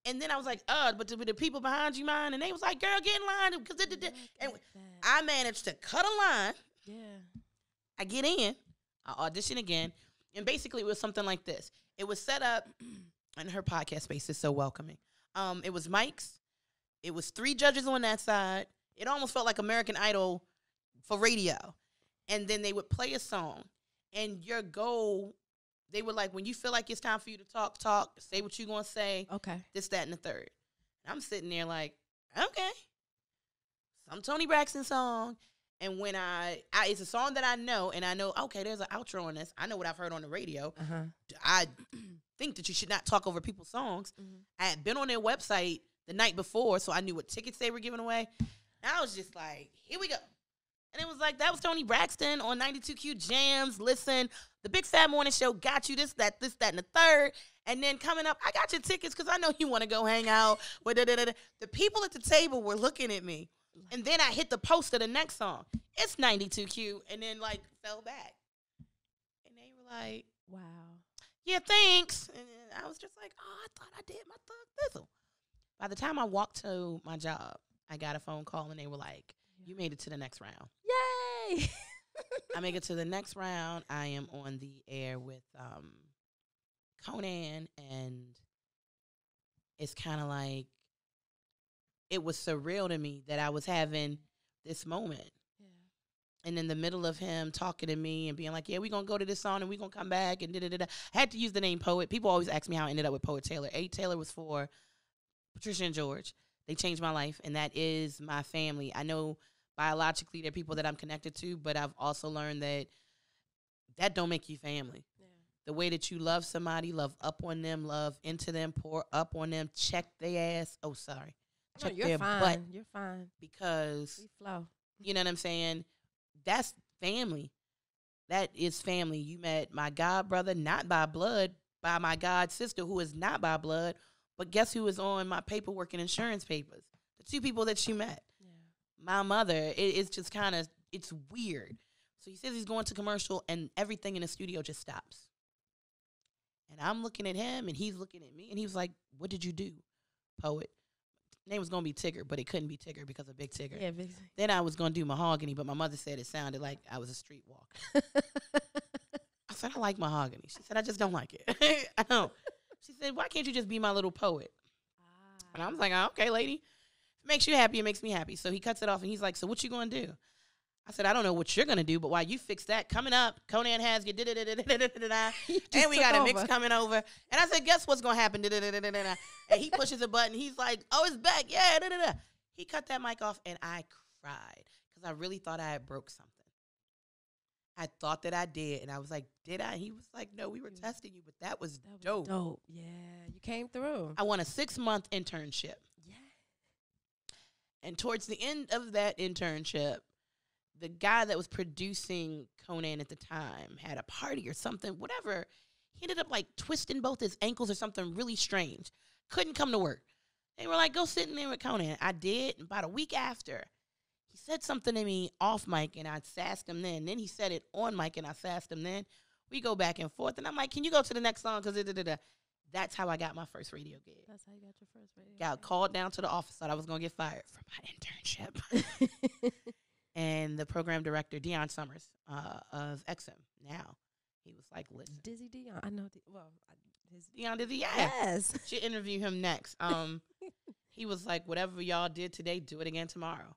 And then I was like, but the people behind you mind? And they was like, girl, get in line. And I managed to cut a line. Yeah. I get in. I audition again. And basically, it was something like this. It was set up, and her podcast space is so welcoming. It was mics. It was 3 judges on that side. It almost felt like American Idol for radio. And then they would play a song. And your goal, they were like, when you feel like it's time for you to talk, say what you're going to say. Okay. This, that, and the third. And I'm sitting there like, okay. Some Toni Braxton song. And when it's a song that I know, and I know, okay, there's an outro on this. I know what I've heard on the radio. Uh-huh. I think that you should not talk over people's songs. Mm-hmm. I had been on their website the night before, so I knew what tickets they were giving away. And I was just like, here we go. And it was like, that was Toni Braxton on 92Q Jams. Listen, the Big Fat Morning Show got you this, that, and the third. And then coming up, I got your tickets because I know you want to go hang out. The people at the table were looking at me. And then I hit the post of the next song. It's 92Q. And then, like, fell back. And they were like, wow. Yeah, thanks. And I was just like, oh, I thought I did my thug thizzle. By the time I walked to my job, I got a phone call, and they were like, you made it to the next round. Yay! I make it to the next round. I am on the air with Conan, and it's kind of like, it was surreal to me that I was having this moment. Yeah. And in the middle of him talking to me and being like, yeah, we're going to go to this song and we're going to come back and da-da-da-da. I had to use the name Poet. People always ask me how I ended up with Poet Taylor. A. Taylor was for Patricia and George. They changed my life, and that is my family. I know biologically they're people that I'm connected to, but I've also learned that that don't make you family. Yeah. The way that you love somebody, love up on them, love into them, pour up on them, check their ass. Oh, sorry. Check their butt. You're fine. Because, we flow. You know what I'm saying? That's family. That is family. You met my god brother, not by blood, by my god sister, who is not by blood. But guess who is on my paperwork and insurance papers? The two people that you met. Yeah. My mother. It's just kind of, it's weird. So he says he's going to commercial, and everything in the studio just stops. And I'm looking at him, and he's looking at me, and he was like, what did you do, Poet? Name was going to be Tigger, but it couldn't be Tigger because of Big Tigger. Yeah, Big Tigger. Then I was going to do Mahogany, but my mother said it sounded like I was a streetwalker. I said, I like Mahogany. She said, I just don't like it. I don't. She said, why can't you just be my little poet? And I was like, oh, okay, lady. If it makes you happy, it makes me happy. So he cuts it off, and he's like, so what you going to do? I said, I don't know what you're going to do, but while you fix that, coming up, Conan has you, and we got a mix coming over. And I said, guess what's going to happen? And he pushes a button. He's like, oh, it's back. Yeah. He cut that mic off, and I cried because I really thought I had broke something. I thought that I did, and I was like, did I? He was like, no, we were testing you, but that was dope. Dope. Yeah, you came through. I won a 6-month internship. Yeah. And towards the end of that internship, the guy that was producing Conan at the time had a party or something, whatever. He ended up like twisting both his ankles or something really strange. Couldn't come to work. They were like, go sit in there with Conan. I did. And about a week after, he said something to me off mic, and I sassed him then. Then he said it on mic, and I sassed him then. We go back and forth, and I'm like, can you go to the next song? Because that's how I got my first radio gig. That's how you got your first radio gig. Got called down to the office, thought I was going to get fired for my internship. And the program director, Deion Summers, of XM now, he was like, listen. Dizzy Deion. I know. Deion Dizzy, yeah. Yes. Should interview him next. He was like, whatever y'all did today, do it again tomorrow.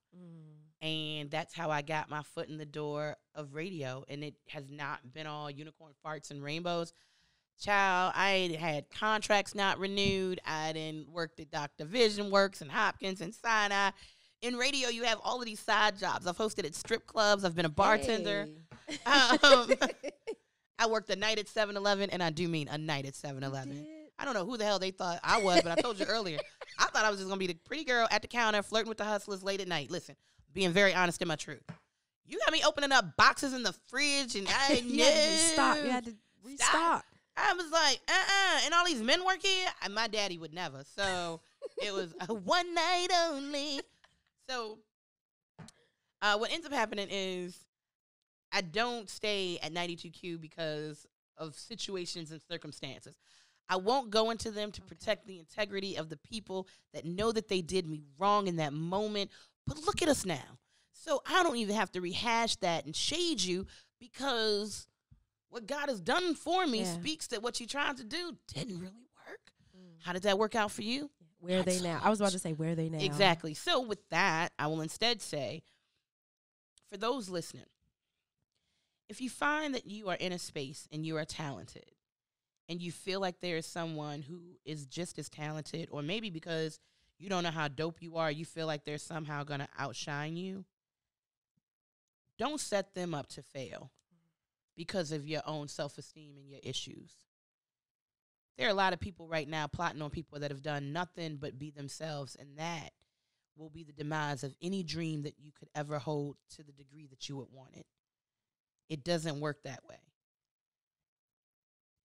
And that's how I got my foot in the door of radio. And it has not been all unicorn farts and rainbows. Child, I had contracts not renewed. I didn't work at Dr. Vision Works and Hopkins and Sinai. In radio, you have all of these side jobs. I've hosted at strip clubs. I've been a bartender. Hey. I worked a night at 7-Eleven, and I do mean a night at 7-Eleven. I don't know who the hell they thought I was, but I told you earlier, I thought I was just going to be the pretty girl at the counter flirting with the hustlers late at night. Listen, being very honest in my truth. You got me opening up boxes in the fridge, and I You had to restock. I was like, and all these men work here? My daddy would never. So it was a one night only. So what ends up happening is I don't stay at 92Q because of situations and circumstances. I won't go into them to protect the integrity of the people that know that they did me wrong in that moment. But look at us now. So I don't even have to rehash that and shade you because what God has done for me speaks that what you're trying to do didn't really work. How did that work out for you? Where are they now? I was about to say, where are they now? Exactly. So with that, I will instead say, for those listening, if you find that you are in a space and you are talented and you feel like there is someone who is just as talented, or maybe because you don't know how dope you are, you feel like they're somehow going to outshine you, don't set them up to fail because of your own self-esteem and your issues. There are a lot of people right now plotting on people that have done nothing but be themselves, and that will be the demise of any dream that you could ever hold to the degree that you would want it. It doesn't work that way.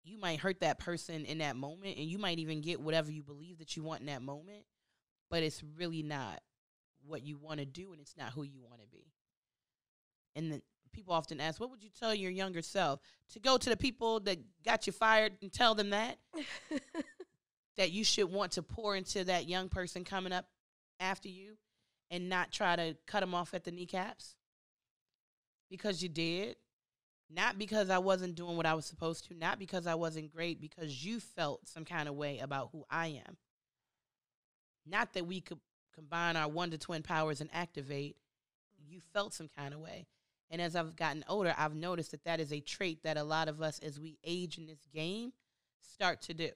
You might hurt that person in that moment, and you might even get whatever you believe that you want in that moment, but it's really not what you want to do, and it's not who you want to be. And people often ask, what would you tell your younger self? To go to the people that got you fired and tell them that? That you should want to pour into that young person coming up after you and not try to cut them off at the kneecaps? Because you did. Not because I wasn't doing what I was supposed to. Not because I wasn't great. Because you felt some kind of way about who I am. Not that we could combine our wonder twin powers and activate. You felt some kind of way. And as I've gotten older, I've noticed that that is a trait that a lot of us, as we age in this game, start to do.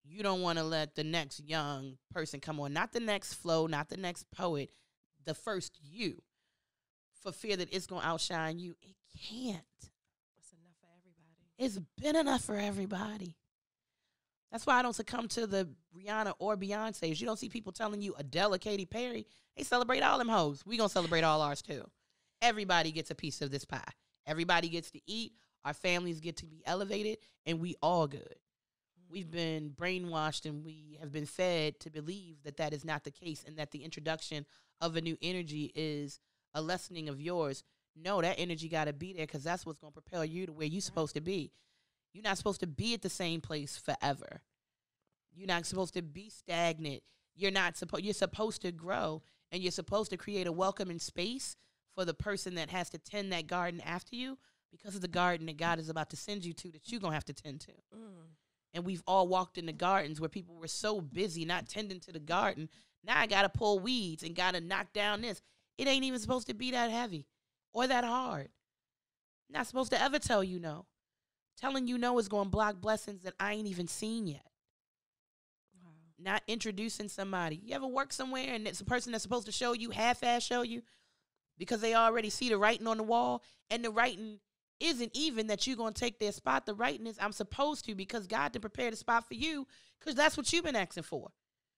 You don't want to let the next young person come on, not the next Flo, not the next poet, the first you, for fear that it's going to outshine you. It can't. It's enough for It's been enough for everybody. That's why I don't succumb to the Rihanna or Beyonce's. You don't see people telling you Adele or Katy Perry. They celebrate all them hoes. We gonna celebrate all ours too. Everybody gets a piece of this pie. Everybody gets to eat. Our families get to be elevated, and we all good. We've been brainwashed, and we have been fed to believe that that is not the case, and that the introduction of a new energy is a lessening of yours. No, that energy got to be there, because that's what's going to propel you to where you're supposed to be. You're not supposed to be at the same place forever. You're not supposed to be stagnant. You're supposed to grow, and you're supposed to create a welcoming space for the person that has to tend that garden after you, because of the garden that God is about to send you to, that you're going to have to tend to. And we've all walked in the gardens where people were so busy not tending to the garden. Now I got to pull weeds and got to knock down this. It ain't even supposed to be that heavy or that hard. Not supposed to ever tell you no. Telling you no is going to block blessings that I ain't even seen yet. Wow. Not introducing somebody. You ever work somewhere and it's a person that's supposed to show you, half-ass show you, because they already see the writing on the wall, and the writing isn't even that you're going to take their spot. The writing is I'm supposed to, because God did prepare the spot for you, because that's what you've been asking for.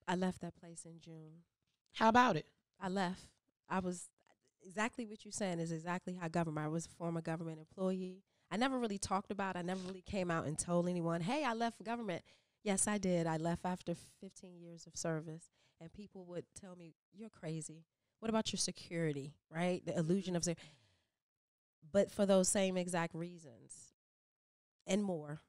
I left that place in June. How about it? I left. I was exactly what you're saying is exactly how government. I was a former government employee. I never really talked about it. I never really came out and told anyone, hey, I left government. Yes, I did. I left after 15 years of service, and people would tell me, you're crazy. What about your security, right? The illusion of security. But for those same exact reasons and more,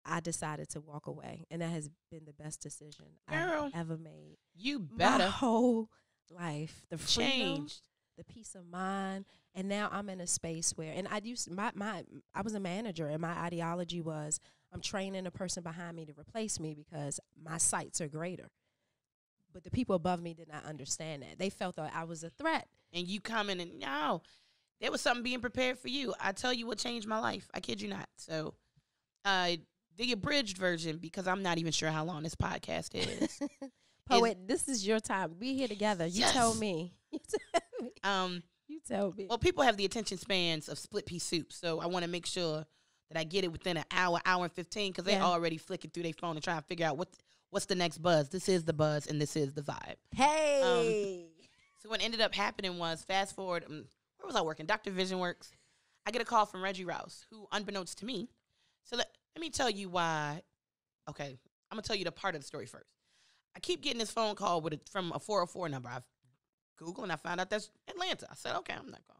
I decided to walk away. And that has been the best decision I've ever made. You better. My whole life. The freedom, changed. The peace of mind. And now I'm in a space where, and I was a manager, and my ideology was I'm training a person behind me to replace me because my sights are greater. But the people above me did not understand that. They felt that I was a threat. And you coming and, no, there was something being prepared for you. I tell you what changed my life. I kid you not. So the abridged version, because I'm not even sure how long this podcast is. Poet, this is your time. Be here together. You tell me. You tell me. Well, people have the attention spans of split pea soup, so I want to make sure that I get it within an hour and 15, because they already flicking through their phone and trying to figure out what's the next buzz. This is the buzz, and this is the vibe. Hey. So what ended up happening was, fast forward, where was I working? Dr. Vision Works. I get a call from Reggie Rouse, who, unbeknownst to me, so let me tell you why. Okay, I'm going to tell you the part of the story first. I keep getting this phone call from a 404 number. I've Googled, and I found out that's Atlanta. I said, okay, I'm not going.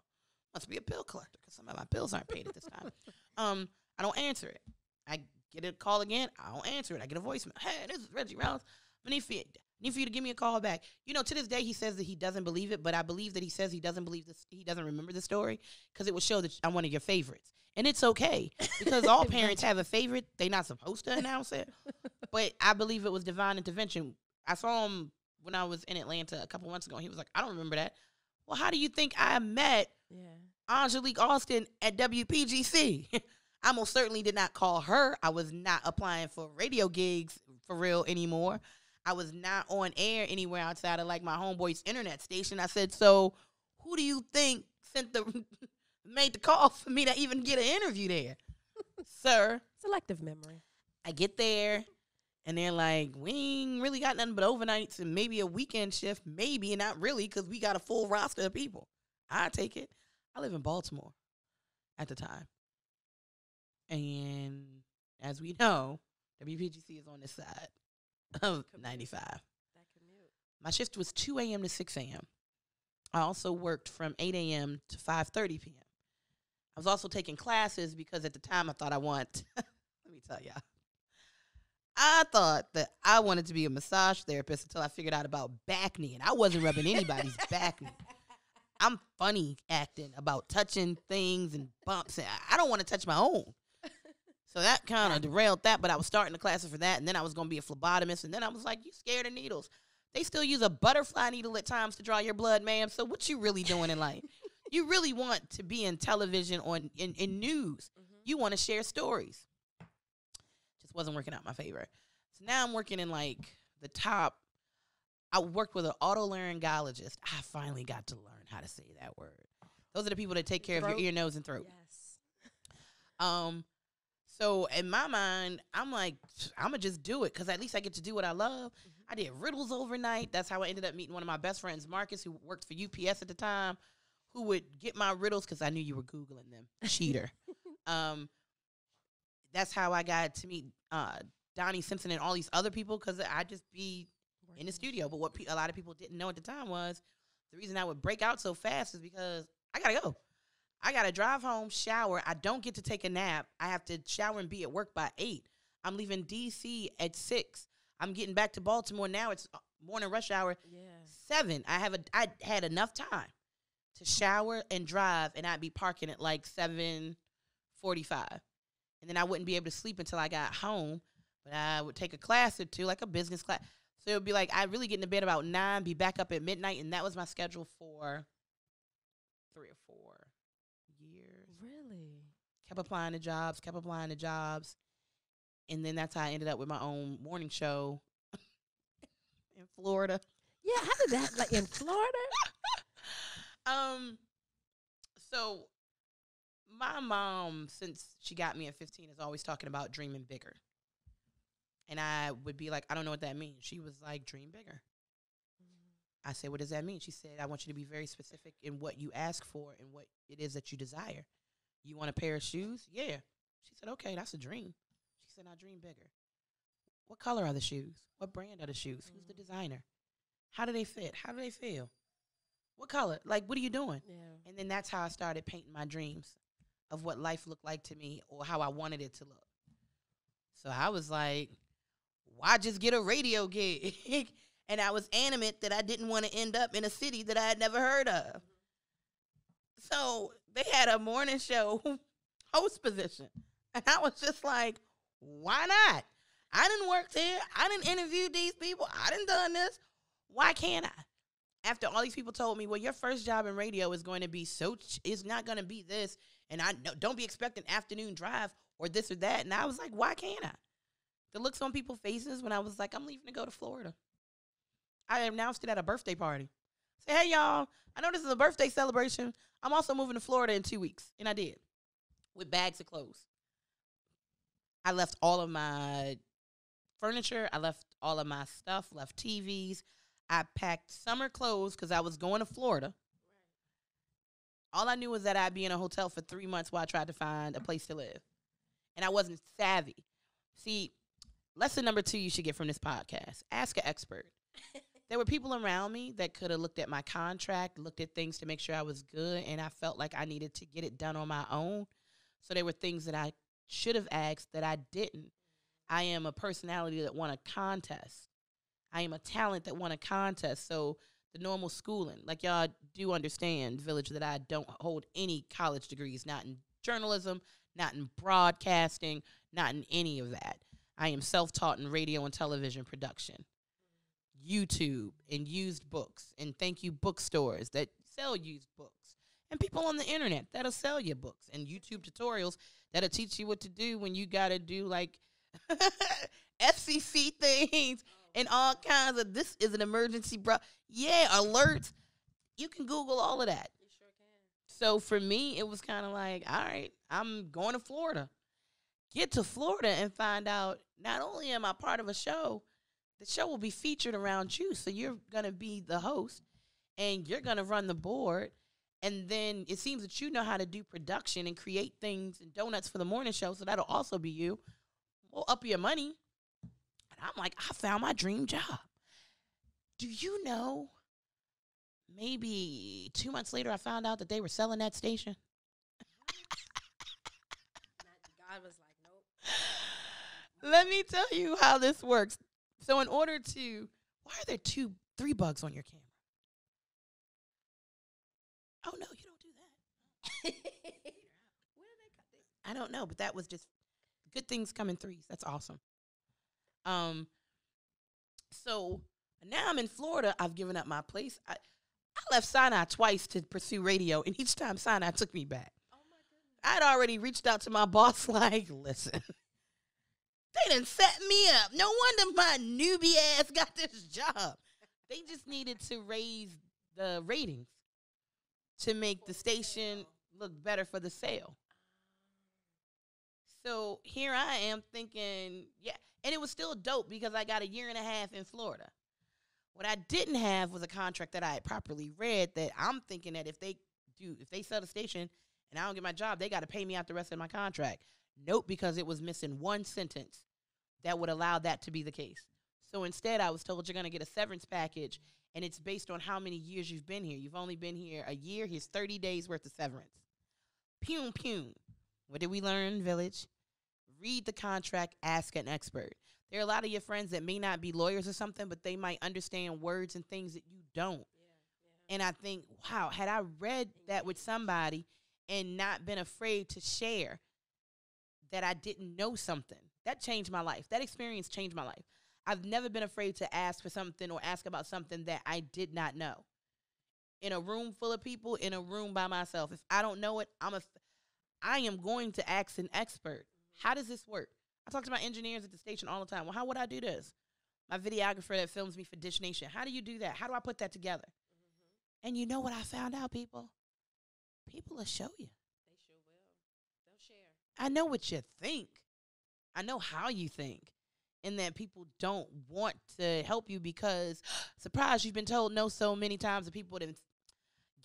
Must be a bill collector, because some of my bills aren't paid at this time. I don't answer it. I get a call again. I don't answer it. I get a voicemail. Hey, this is Reggie Rouse. I need for you to give me a call back. You know, to this day, he says that he doesn't believe it, but I believe that he says he doesn't believe this. He doesn't remember the story, because it will show that I'm one of your favorites. And it's okay, because all parents have a favorite. They're not supposed to announce it. But I believe it was divine intervention. I saw him when I was in Atlanta a couple months ago. He was like, I don't remember that. Well, how do you think I met Angelique Austin at WPGC? I most certainly did not call her. I was not applying for radio gigs for real anymore. I was not on air anywhere outside of like my homeboy's internet station. I said, so who do you think made the call for me to even get an interview there? Sir. Selective memory. I get there, and they're like, we ain't really got nothing but overnights and maybe a weekend shift. Maybe, and not really, because we got a full roster of people. I take it. I live in Baltimore at the time. And as we know, WPGC is on this side of 95. That commute. My shift was 2 a.m. to 6 a.m. I also worked from 8 a.m. to 5:30 p.m. I was also taking classes, because at the time I thought let me tell y'all. I thought that I wanted to be a massage therapist until I figured out about back knee, and I wasn't rubbing anybody's back knee. I'm funny acting about touching things and bumps, and I don't want to touch my own. So that kind of derailed that, but I was starting the classes for that, and then I was going to be a phlebotomist, and then I was like, you scared of needles. They still use a butterfly needle at times to draw your blood, ma'am, so what you really doing in life? You really want to be in television or in news. Mm-hmm. You want to share stories. Just wasn't working out my favor. So now I'm working in, like, the top. I worked with an otolaryngologist. I finally got to learn how to say that word. Those are the people that take care of your ear, nose, and throat. Yes. So in my mind, I'm like, I'm gonna just do it because at least I get to do what I love. I did riddles overnight. That's how I ended up meeting one of my best friends, Marcus, who worked for UPS at the time, who would get my riddles because I knew you were Googling them. Cheater. That's how I got to meet Donnie Simpson and all these other people because I just be in the studio. But what a lot of people didn't know at the time was the reason I would break out so fast is because I gotta go. I got to drive home, shower. I don't get to take a nap. I have to shower and be at work by 8. I'm leaving D.C. at 6. I'm getting back to Baltimore now. It's morning rush hour. 7. I had enough time to shower and drive, and I'd be parking at like 7:45. And then I wouldn't be able to sleep until I got home. But I would take a class or two, like a business class. So it would be like I'd really get into bed about 9, be back up at midnight, and that was my schedule for 3 or 4 years. Really? Kept applying to jobs. And then that's how I ended up with my own morning show in Florida. Yeah, how did that, like in Florida? So my mom, since she got me at 15, is always talking about dreaming bigger. And I would be like, I don't know what that means. She was like, dream bigger. I said, what does that mean? She said, I want you to be very specific in what you ask for and what it is that you desire. You want a pair of shoes? Yeah. She said, okay, that's a dream. She said, now dream bigger. What color are the shoes? What brand are the shoes? Who's the designer? How do they fit? How do they feel? What color? Like, what are you doing? Yeah. And then that's how I started painting my dreams of what life looked like to me or how I wanted it to look. So I was like, why just get a radio gig? And I was animate that I didn't want to end up in a city that I had never heard of. So they had a morning show host position. And I was just like, why not? I didn't work there. I didn't interview these people. I didn't done this. Why can't I? After all these people told me, well, your first job in radio is going to be it's not going to be this. And don't be expecting afternoon drive or this or that. And I was like, why can't I? The looks on people's faces when I was like, I'm leaving to go to Florida. I announced it at a birthday party. Say, hey, y'all, I know this is a birthday celebration. I'm also moving to Florida in 2 weeks. And I did, with bags of clothes. I left all of my furniture. I left all of my stuff, left TVs. I packed summer clothes because I was going to Florida. All I knew was that I'd be in a hotel for 3 months while I tried to find a place to live. And I wasn't savvy. See, lesson number 2 you should get from this podcast, ask an expert. There were people around me that could have looked at my contract, looked at things to make sure I was good, and I felt like I needed to get it done on my own. So there were things that I should have asked that I didn't. I am a personality that won a contest. I am a talent that won a contest. So the normal schooling, like y'all do understand, Village, that I don't hold any college degrees, not in journalism, not in broadcasting, not in any of that. I am self-taught in radio and television production, YouTube, and used books. And thank you, bookstores that sell used books. And people on the internet that'll sell you books. And YouTube tutorials that'll teach you what to do when you got to do, like, FCC things and all kinds of, this is an emergency, bro. Yeah, alerts. You can Google all of that. You sure can. So for me, it was kind of like, all right, I'm going to Florida. Get to Florida and find out not only am I part of a show, the show will be featured around you. So you're going to be the host and you're going to run the board. And then it seems that you know how to do production and create things and donuts for the morning show. So that'll also be you. We'll up your money. And I'm like, I found my dream job. Do you know, maybe 2 months later, I found out that they were selling that station. God was like, nope. Let me tell you how this works. So in order to, why are there 3 bugs on your camera? Oh, no, you don't do that. Where did they cut this? I don't know, but that was just good things come in 3s. That's awesome. So now I'm in Florida. I've given up my place. I left Sinai twice to pursue radio, and each time Sinai took me back. Oh, my goodness. I'd already reached out to my boss like, listen, they done set me up. No wonder my newbie ass got this job. They just needed to raise the ratings to make the station look better for the sale. So here I am thinking, yeah. And it was still dope because I got a year and a half in Florida. What I didn't have was a contract that I had properly read that I'm thinking that if they sell the station and I don't get my job, they got to pay me out the rest of my contract. Nope, because it was missing one sentence that would allow that to be the case. So instead, I was told you're going to get a severance package, and it's based on how many years you've been here. You've only been here a year. Here's 30 days worth of severance. Pew, pew. What did we learn, Village? Read the contract, ask an expert. There are a lot of your friends that may not be lawyers or something, but they might understand words and things that you don't. Yeah. And I think, wow, had I read that with somebody and not been afraid to share that I didn't know something, that changed my life. That experience changed my life. I've never been afraid to ask for something or ask about something that I did not know. In a room full of people, in a room by myself, if I don't know it, I am going to ask an expert. How does this work? I talk to my engineers at the station all the time. Well, how would I do this? My videographer that films me for Dish Nation. How do you do that? How do I put that together? Mm-hmm. And you know what I found out, people? People will show you. They sure will. They'll share. I know what you think. I know how you think. And that people don't want to help you because, surprise, you've been told no so many times that people have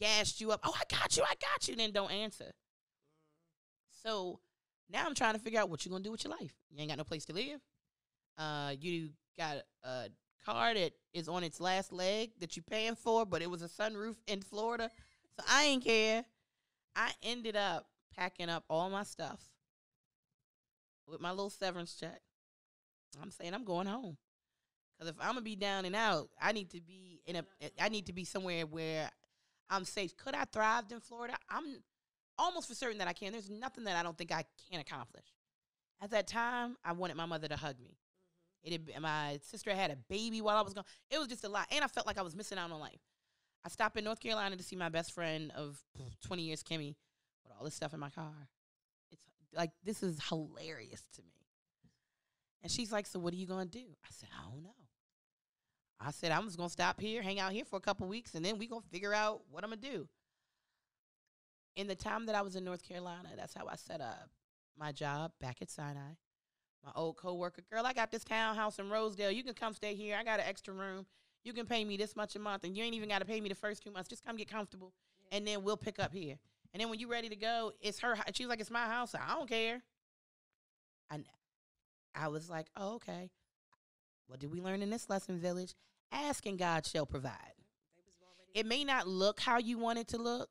gassed you up. Oh, I got you, and then don't answer. So now I'm trying to figure out what you're going to do with your life. You ain't got no place to live. You got a car that is on its last leg that you're paying for, but it was a sunroof in Florida. So I ain't care. I ended up packing up all my stuff with my little severance check. I'm saying I'm going home. Because if I'm going to be down and out, I need to be somewhere where I'm safe. Could I thrive in Florida? I'm almost for certain that I can. There's nothing that I don't think I can accomplish. At that time, I wanted my mother to hug me. My sister had a baby while I was gone. It was just a lot. And I felt like I was missing out on life. I stopped in North Carolina to see my best friend of 20 years, Kimmy, with all this stuff in my car. It's like, this is hilarious to me. And she's like, so what are you going to do? I said, I don't know. I said, I'm just going to stop here, hang out here for a couple weeks, and then we're going to figure out what I'm going to do. In the time that I was in North Carolina, that's how I set up my job back at Sinai. My old coworker, girl, I got this townhouse in Rosedale. You can come stay here. I got an extra room. You can pay me this much a month, and you ain't even got to pay me the first 2 months. Just come get comfortable, and then we'll pick up here. And then when you're ready to go, it's her. She's like, it's my house. I don't care. I was like, oh, okay. What did we learn in this lesson, Village? Asking God shall provide. It may not look how you want it to look.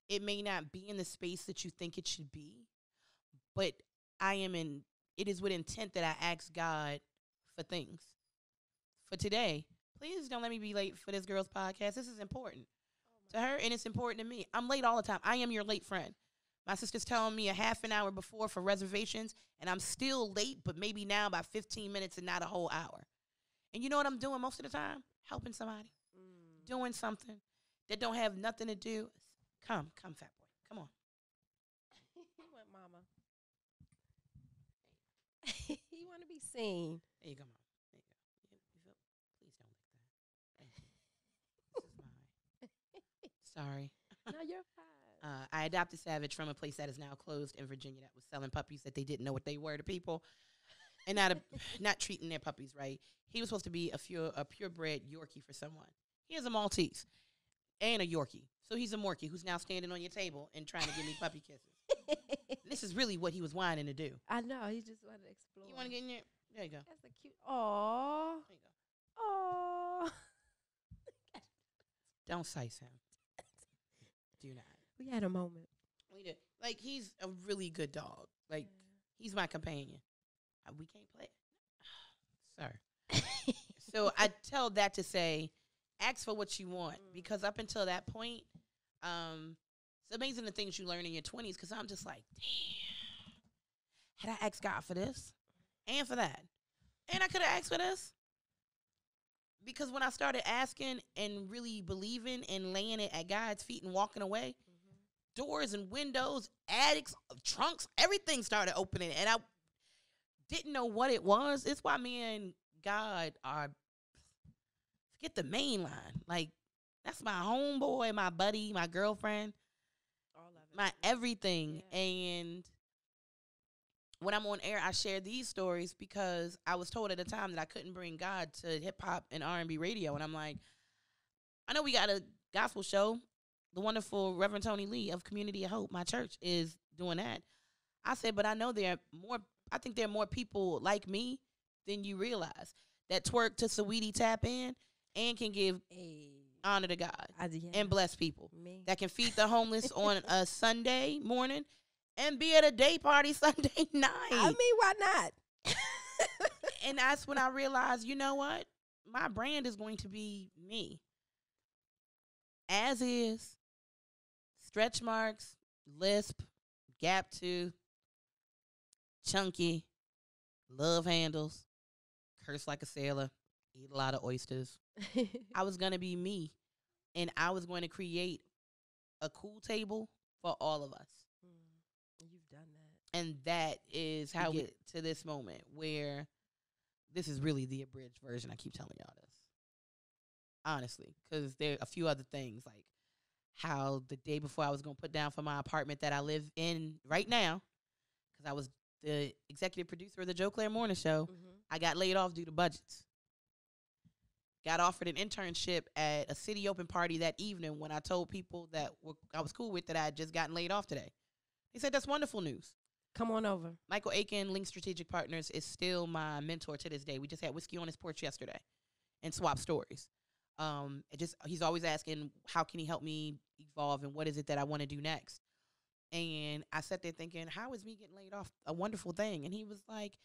It may not be in the space that you think it should be. But it is with intent that I ask God for things. For today, please don't let me be late for this girl's podcast. This is important to her, and it's important to me. I'm late all the time. I am your late friend. My sister's telling me a half an hour before for reservations, and I'm still late, but maybe now by 15 minutes and not a whole hour. And you know what I'm doing most of the time? Helping somebody. Doing something that don't have nothing to do. Come, fat boy. Come on. He went, mama. He want to be seen. There you go, Mom. There you go. Please don't lick that. This is mine. Sorry. No, you're fine. I adopted Savage from a place that is now closed in Virginia that was selling puppies that they didn't know what they were to people, and not treating their puppies right. He was supposed to be a purebred Yorkie for someone. He is a Maltese and a Yorkie, so he's a Morkie who's now standing on your table and trying to give me puppy kisses. This is really what he was whining to do. I know. He just wanted to explore. You want to get in there? There you go. That's a cute. Aww. There you go. Aww. Don't size him. Do not. We had a moment. We did. Like, he's a really good dog. Like, he's my companion. We can't play. Sir. So I tell that to say, ask for what you want. Because up until that point, it's amazing the things you learn in your 20s. Because I'm just like, damn. Had I asked God for this? And for that? And I could have asked for this? Because when I started asking and really believing and laying it at God's feet and walking away, doors and windows, attics, trunks, everything started opening. And I didn't know what it was. It's why me and God are, forget the main line. Like, that's my homeboy, my buddy, my girlfriend, all of it, my everything. Yeah. And when I'm on air, I share these stories because I was told at the time that I couldn't bring God to hip hop and R&B radio. And I'm like, I know we got a gospel show. The wonderful Reverend Tony Lee of Community of Hope, my church, is doing that. I said, but I know I think there are more people like me than you realize that twerk to Saweetie Tap In and can give honor to God and bless people. That can feed the homeless on a Sunday morning and be at a day party Sunday night. I mean, why not? And that's when I realized, you know what? My brand is going to be me. As is, stretch marks, lisp, gap tooth, chunky, love handles, curse like a sailor, eat a lot of oysters. I was going to be me, and I was going to create a cool table for all of us. You've done that. And that is how we get to this moment where this is really the abridged version. I keep telling y'all this. Honestly, because there are a few other things, like how the day before I was going to put down for my apartment that I live in right now, because I was the executive producer of the Joe Clair Morning Show, I got laid off due to budgets. Got offered an internship at a city open party that evening when I told people that I was cool with that I had just gotten laid off today. They said, that's wonderful news. Come on over. Michael Aiken, Link Strategic Partners, is still my mentor to this day. We just had whiskey on his porch yesterday and swapped stories. He's always asking, how can he help me evolve and what is it that I want to do next? And I sat there thinking, how is me getting laid off a wonderful thing? And he was like,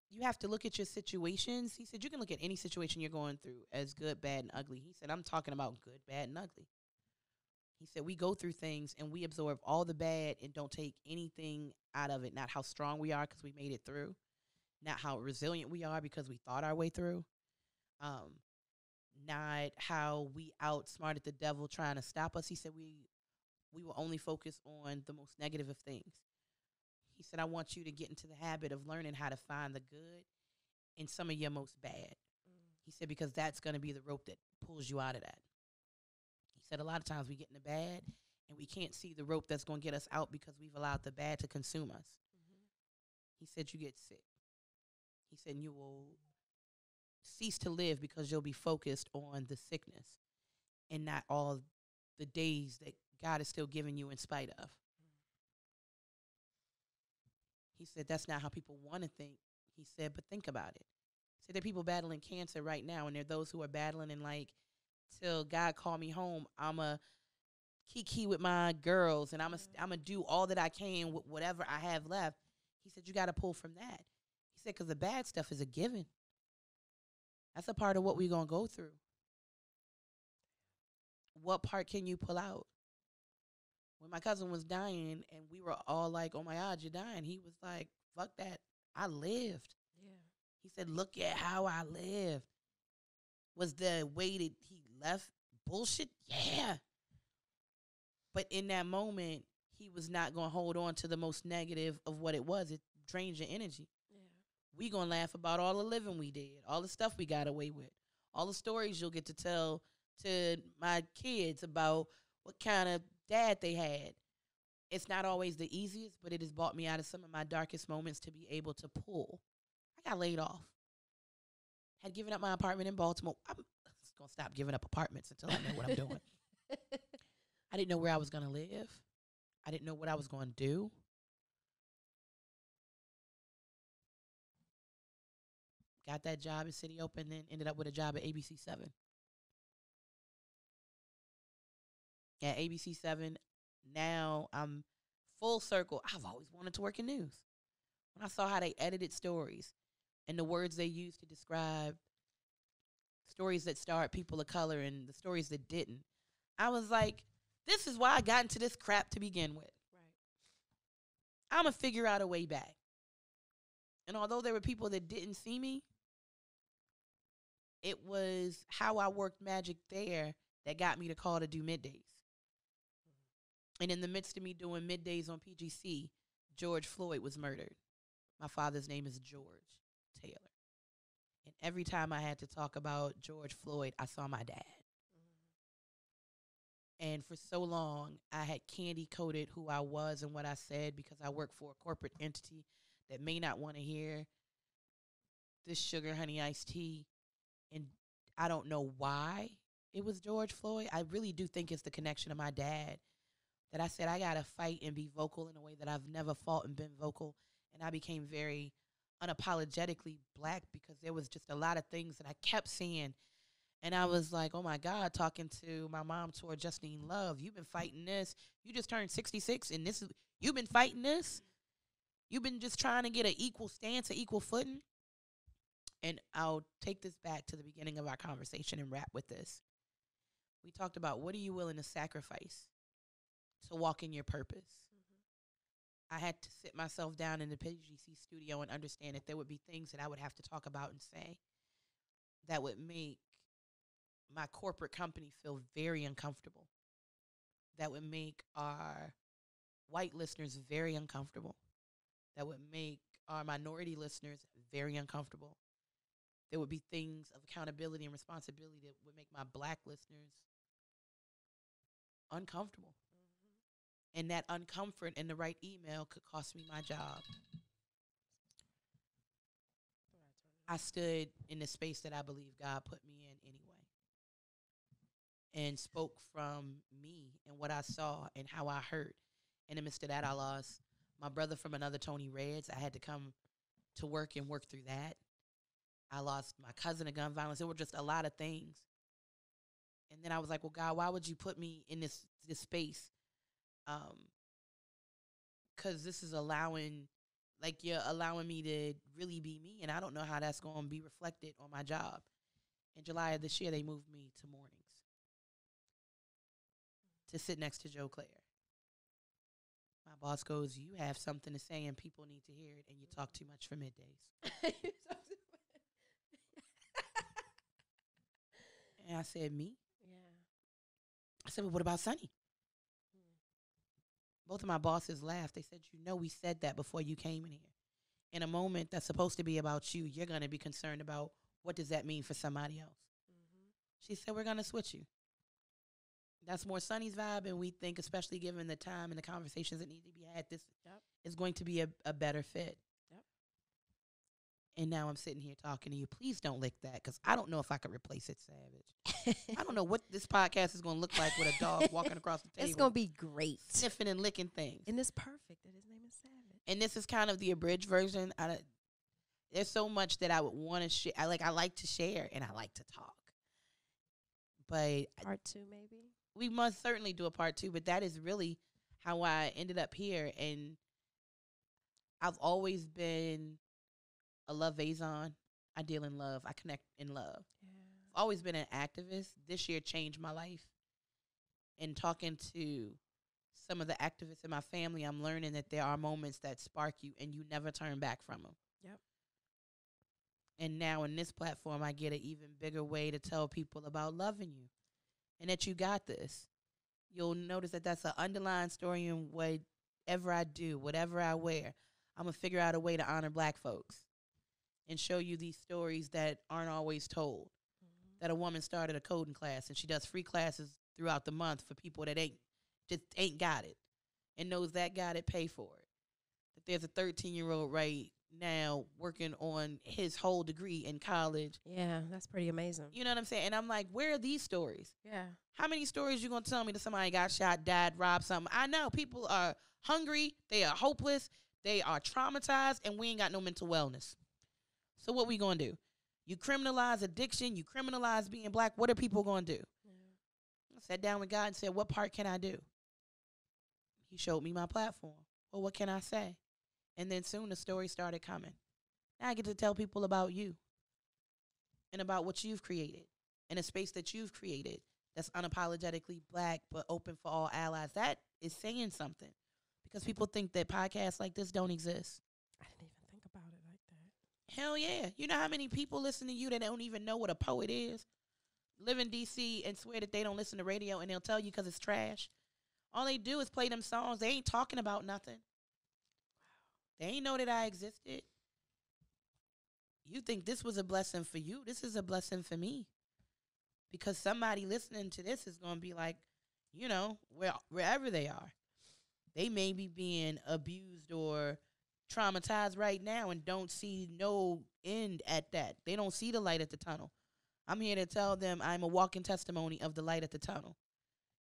you have to look at your situations. He said, you can look at any situation you're going through as good, bad, and ugly. He said, I'm talking about good, bad, and ugly. He said, we go through things and we absorb all the bad and don't take anything out of it. Not how strong we are because we made it through. Not how resilient we are because we thought our way through. Not how we outsmarted the devil trying to stop us. He said, we will only focus on the most negative of things. He said, I want you to get into the habit of learning how to find the good in some of your most bad. He said, because that's going to be the rope that pulls you out of that. He said, a lot of times we get in the bad and we can't see the rope that's going to get us out because we've allowed the bad to consume us. He said, you get sick. He said, you will cease to live because you'll be focused on the sickness and not all the days that God is still giving you in spite of. He said, that's not how people want to think. He said, but think about it. He said, there are people battling cancer right now, and there are those who are battling and like, till God call me home, I'm a kiki with my girls, and I'm a do all that I can with whatever I have left. He said, you got to pull from that. He said, because the bad stuff is a given. That's a part of what we're going to go through. What part can you pull out? When my cousin was dying and we were all like, oh my God, you're dying. He was like, fuck that. I lived. Yeah. He said, look at how I lived. Was the way that he left bullshit? Yeah. But in that moment, he was not going to hold on to the most negative of what it was. It drains your energy. Yeah. We going to laugh about all the living we did, all the stuff we got away with, all the stories you'll get to tell to my kids about what kind of dad they had. It's not always the easiest, but it has brought me out of some of my darkest moments to be able to pull. I got laid off. Had given up my apartment in Baltimore. I'm just going to stop giving up apartments until I know what I'm doing. I didn't know where I was going to live. I didn't know what I was going to do. Got that job at City Open and ended up with a job at ABC 7. At ABC 7, now I'm full circle. I've always wanted to work in news. When I saw how they edited stories and the words they used to describe stories that starred people of color and the stories that didn't, I was like, this is why I got into this crap to begin with. Right. I'm going to figure out a way back. And although there were people that didn't see me, it was how I worked magic there that got me the call to do middays. And in the midst of me doing middays on PGC, George Floyd was murdered. My father's name is George Taylor. And every time I had to talk about George Floyd, I saw my dad. And for so long, I had candy-coated who I was and what I said because I worked for a corporate entity that may not want to hear this sugar honey iced tea, and I don't know why it was George Floyd. I really do think it's the connection of my dad that I said I got to fight and be vocal in a way that I've never fought and been vocal. And I became very unapologetically black because there was just a lot of things that I kept seeing. And I was like, oh, my God, talking to my mom toward Justine Love. You've been fighting this. You just turned 66, and you've been fighting this. You've been just trying to get an equal stance, an equal footing. And I'll take this back to the beginning of our conversation and wrap with this. We talked about what are you willing to sacrifice to walk in your purpose. I had to sit myself down in the WPGC studio and understand that there would be things that I would have to talk about and say that would make my corporate company feel very uncomfortable, that would make our white listeners very uncomfortable, that would make our minority listeners very uncomfortable. There would be things of accountability and responsibility that would make my black listeners uncomfortable. And that uncomfort in the right email could cost me my job. I stood in the space that I believe God put me in anyway, and spoke from me and what I saw and how I hurt. In the midst of that, I lost my brother from another Tony Reds. I had to come to work and work through that. I lost my cousin to gun violence. There were just a lot of things. And then I was like, well, God, why would you put me in this space? Because this is you're allowing me to really be me, and I don't know how that's going to be reflected on my job. In July of this year, they moved me to mornings to sit next to Joe Clair. My boss goes, you have something to say, and people need to hear it, and you talk too much for middays. And I said, me? Yeah. I said, well, what about Sonny? Both of my bosses laughed. They said, we said that before you came in here. In a moment that's supposed to be about you, you're going to be concerned about what does that mean for somebody else. She said, we're going to switch you. That's more Sonny's vibe, and we think, especially given the time and the conversations that need to be had, this is going to be a better fit. Yep. And now I'm sitting here talking to you. Please don't lick that, because I don't know if I could replace it, Savage. I don't know what this podcast is going to look like with a dog walking across the table. It's going to be great. Sniffing and licking things. And it's perfect that his name is Savage. And this is kind of the abridged version. There's so much that I would want to share. I like to share, and I like to talk. But Part 2, maybe? We must certainly do a part 2, but that is really how I ended up here. And I've always been a love liaison. I deal in love. I connect in love. Yeah. I've always been an activist. This year changed my life. And talking to some of the activists in my family, I'm learning that there are moments that spark you and you never turn back from them. Yep. And now in this platform, I get an even bigger way to tell people about loving you and that you got this. You'll notice that that's an underlying story in whatever I do, whatever I wear. I'm going to figure out a way to honor black folks and show you these stories that aren't always told. That a woman started a coding class and she does free classes throughout the month for people that ain't got it and knows that got it, pay for it. That there's a 13-year-old right now working on his whole degree in college. Yeah, that's pretty amazing. You know what I'm saying? And I'm like, where are these stories? Yeah. How many stories you going to tell me that somebody got shot, died, robbed, something? I know people are hungry, they are hopeless, they are traumatized, and we ain't got no mental wellness. So what we going to do? You criminalize addiction, you criminalize being black, what are people going to do? Yeah. I sat down with God and said, what part can I do? He showed me my platform. Well, what can I say? And then soon the story started coming. Now I get to tell people about you and about what you've created in a space that you've created that's unapologetically black but open for all allies. That is saying something because people think that podcasts like this don't exist. I didn't even think about it like that. Hell yeah. You know how many people listen to you that don't even know what a poet is? Live in D.C. and swear that they don't listen to radio, and they'll tell you because it's trash. All they do is play them songs. They ain't talking about nothing. They ain't know that I existed. You think this was a blessing for you. This is a blessing for me. Because somebody listening to this is going to be like, you know, wherever they are. They may be being abused or traumatized right now and don't see no end at that. They don't see the light at the tunnel. I'm here to tell them I'm a walking testimony of the light at the tunnel,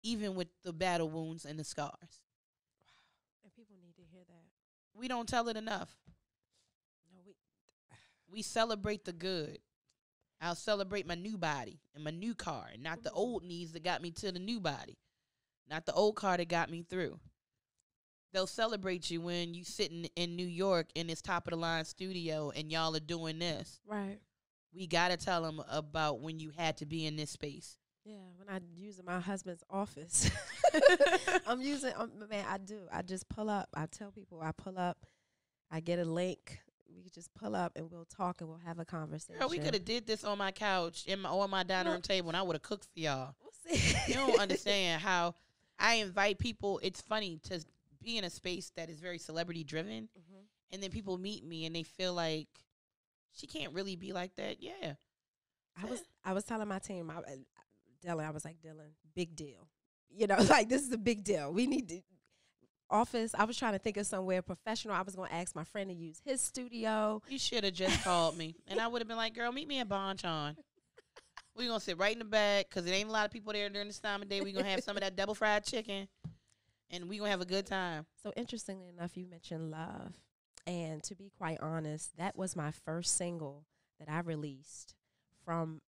even with the battle wounds and the scars. And people need to hear that. We don't tell it enough. No, We celebrate the good. I'll celebrate my new body and my new car, and not the old needs that got me to the new body, not the old car that got me through. They'll celebrate you when you sitting in New York in this top of the line studio and y'all are doing this. Right. We got to tell them about when you had to be in this space. Yeah, when I'm using my husband's office. Man, I do. I just pull up. I tell people I pull up. I get a link. We could just pull up and we'll talk and we'll have a conversation. Girl, we could have did this on my couch on my dining room table, and I would have cooked for y'all. We'll see. You don't understand how I invite people. It's funny to be in a space that is very celebrity driven, Mm-hmm. and then people meet me and they feel like she can't really be like that. Yeah, I was telling my team, Dylan, I was like, Dylan, big deal. You know, like, this is a big deal. We need to office. I was trying to think of somewhere professional. I was going to ask my friend to use his studio. You should have just called me, and I would have been like, girl, meet me at Bonchon. We're going to sit right in the back because it ain't a lot of people there during this time of day. We're going to have some of that double fried chicken, and we're going to have a good time. So interestingly enough, you mentioned love. And to be quite honest, that was my first single that I released from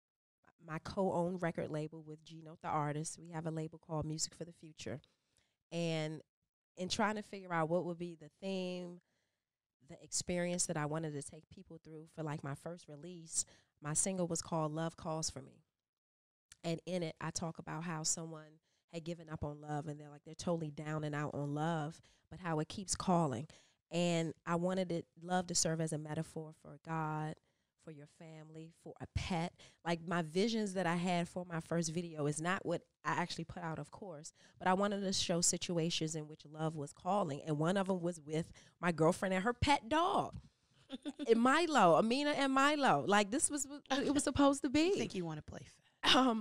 my co-owned record label with G-Note the artist. We have a label called Music for the Future. And in trying to figure out what would be the theme, the experience that I wanted to take people through for like my first release, my single was called Love Calls for Me. And in it, I talk about how someone had given up on love and they're totally down and out on love, but how it keeps calling. And I wanted love to serve as a metaphor for God, for your family, for a pet. Like, my visions that I had for my first video is not what I actually put out, of course, but I wanted to show situations in which love was calling. And one of them was with my girlfriend and her pet dog. And Milo, Amina and Milo. Like, this was what it was supposed to be. I think you want to play fair.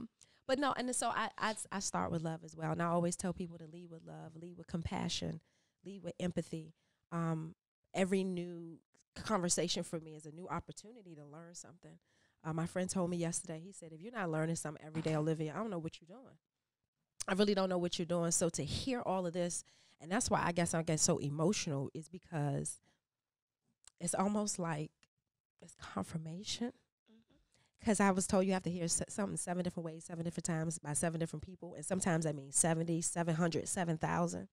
But no, and so I start with love as well. And I always tell people to lead with love, lead with compassion, lead with empathy. Every new conversation for me is a new opportunity to learn something. My friend told me yesterday, he said, if you're not learning something every day, Olivia, I don't know what you're doing. I really don't know what you're doing. So to hear all of this, and that's why I guess I get so emotional, is because it's almost like it's confirmation. Because I was told you have to hear something 7 different ways, 7 different times by 7 different people. And sometimes that means 70, 700, 7,000.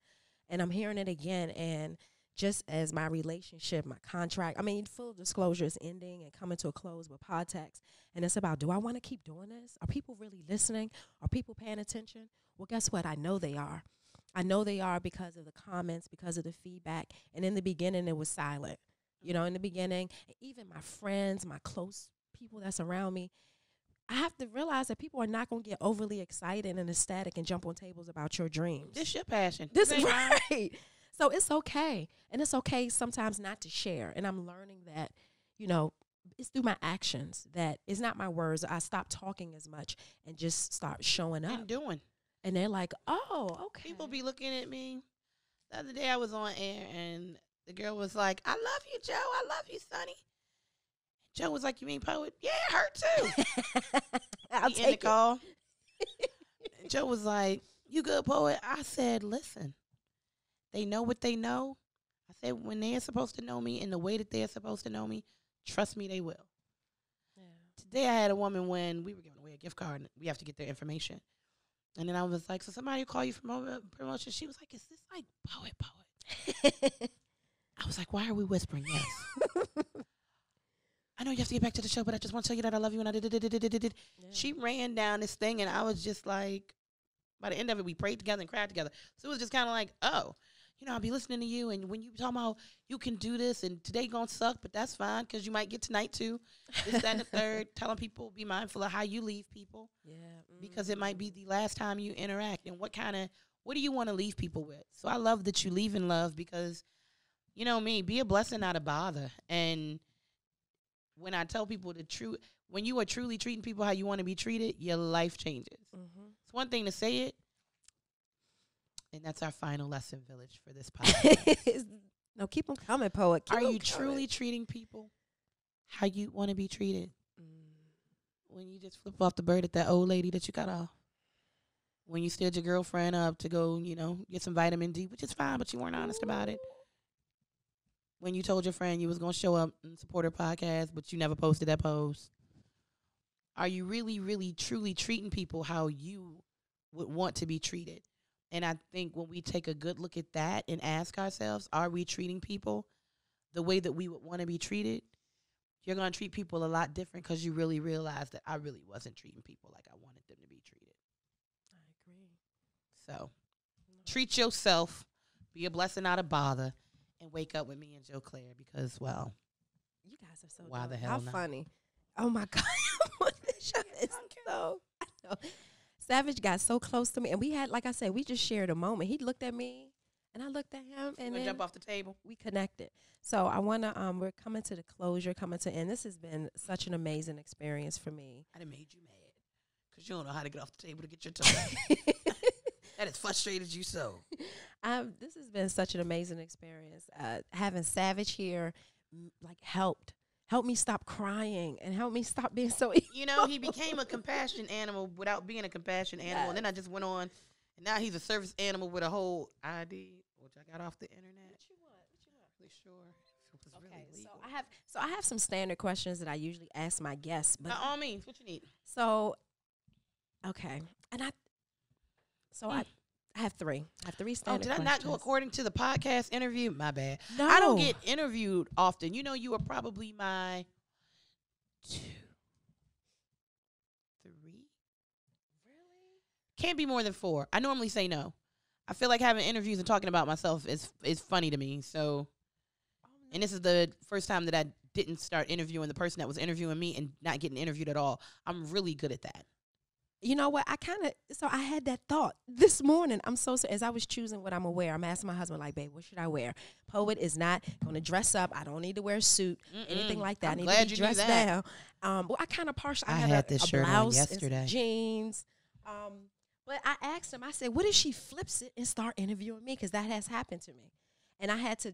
And I'm hearing it again. And just as my relationship, my contract, I mean, full disclosure is ending and coming to a close with Podtex. And it's about, do I want to keep doing this? Are people really listening? Are people paying attention? Well, guess what? I know they are. I know they are because of the comments, because of the feedback. And in the beginning, it was silent. You know, in the beginning, even my friends, my close people that's around me, I have to realize that people are not going to get overly excited and ecstatic and jump on tables about your dreams. This your passion. This is right. So it's okay. And it's okay sometimes not to share. And I'm learning that, you know, it's through my actions, that it's not my words. I stop talking as much and just start showing up. And doing. And they're like, oh, okay. People be looking at me. The other day I was on air and the girl was like, I love you, Joe. I love you, Sonny. Joe was like, you mean Poet? Yeah, her too. I'll in the take it. call. Joe was like, you good, Poet? I said, listen, they know what they know. I said, when they're supposed to know me in the way that they're supposed to know me, trust me, they will. Yeah. Today I had a woman when we were giving away a gift card and we have to get their information. And then I was like, so somebody will call you from promotion. She was like, is this like Poet? I was like, why are we whispering this? I know you have to get back to the show, but I just want to tell you that I love you. And I did. Yeah. She ran down this thing, and I was just like, by the end of it, we prayed together and cried together. So it was just kind of like, oh, you know, I'll be listening to you, and when you talk about you can do this, and today gonna suck, but that's fine because you might get tonight too. This, that, and the third. Telling people, be mindful of how you leave people, because it might be the last time you interact. And what do you want to leave people with? So I love that you leave in love, because, you know me, be a blessing, not a bother. And when I tell people the truth, when you are truly treating people how you want to be treated, your life changes. Mm-hmm. It's one thing to say it, and that's our final lesson, Village, for this podcast. No, keep them coming, poet. Keep Are 'em you coming. truly treating people how you want to be treated? When you just flip off the bird at that old lady that you got off. When you stood your girlfriend up to go, get some vitamin D, which is fine, but you weren't honest about it. When you told your friend you was going to show up and support her podcast, but you never posted that post. Are you really, really, truly treating people how you would want to be treated? And I think when we take a good look at that and ask ourselves, are we treating people the way that we would want to be treated? You're going to treat people a lot different because you really realize that I really wasn't treating people like I wanted them to be treated. I agree. So treat yourself, be a blessing, not a bother, and wake up with me and Joe Clair because, well, You guys are so why the dope. hell How not? funny. Oh, my God. This show is so, I know. Savage got so close to me. And we had, like I said, we just shared a moment. He looked at me, and I looked at him, and then jump off the table. we connected. So I want to, we're coming to the closure, coming to end. This has been such an amazing experience for me. I done made you mad because you don't know how to get off the table to get your tongue. That has frustrated you so. This has been such an amazing experience. Having Savage here, helped me stop crying and help me stop being so evil. He became a compassion animal without being a compassion animal. Yes. And then I just went on, and now he's a service animal with a whole ID, which I got off the internet. What you want? Really sure. It was Okay, really legal. so I have some standard questions that I usually ask my guests. But By all means, what you need? so, okay, and I have three. I have three standard Did I questions. not go according to the podcast interview? My bad. No. I don't get interviewed often. You were probably my 2, 3. Really? Can't be more than 4. I normally say no. I feel like having interviews and talking about myself is funny to me. So, and this is the first time that I didn't start interviewing the person that was interviewing me and not getting interviewed at all. I'm really good at that. You know what? I had that thought this morning. As I was choosing what I'm gonna wear, I'm asking my husband, like, babe, what should I wear? Poet is not gonna dress up. I don't need to wear a suit, anything like that. I'm I need glad to you be knew dressed that. down. Well, I kind of partial. I had had a this shirt on blouse and yesterday. some jeans. But I asked him, I said, what if she flips it and start interviewing me? Because that has happened to me. And I had to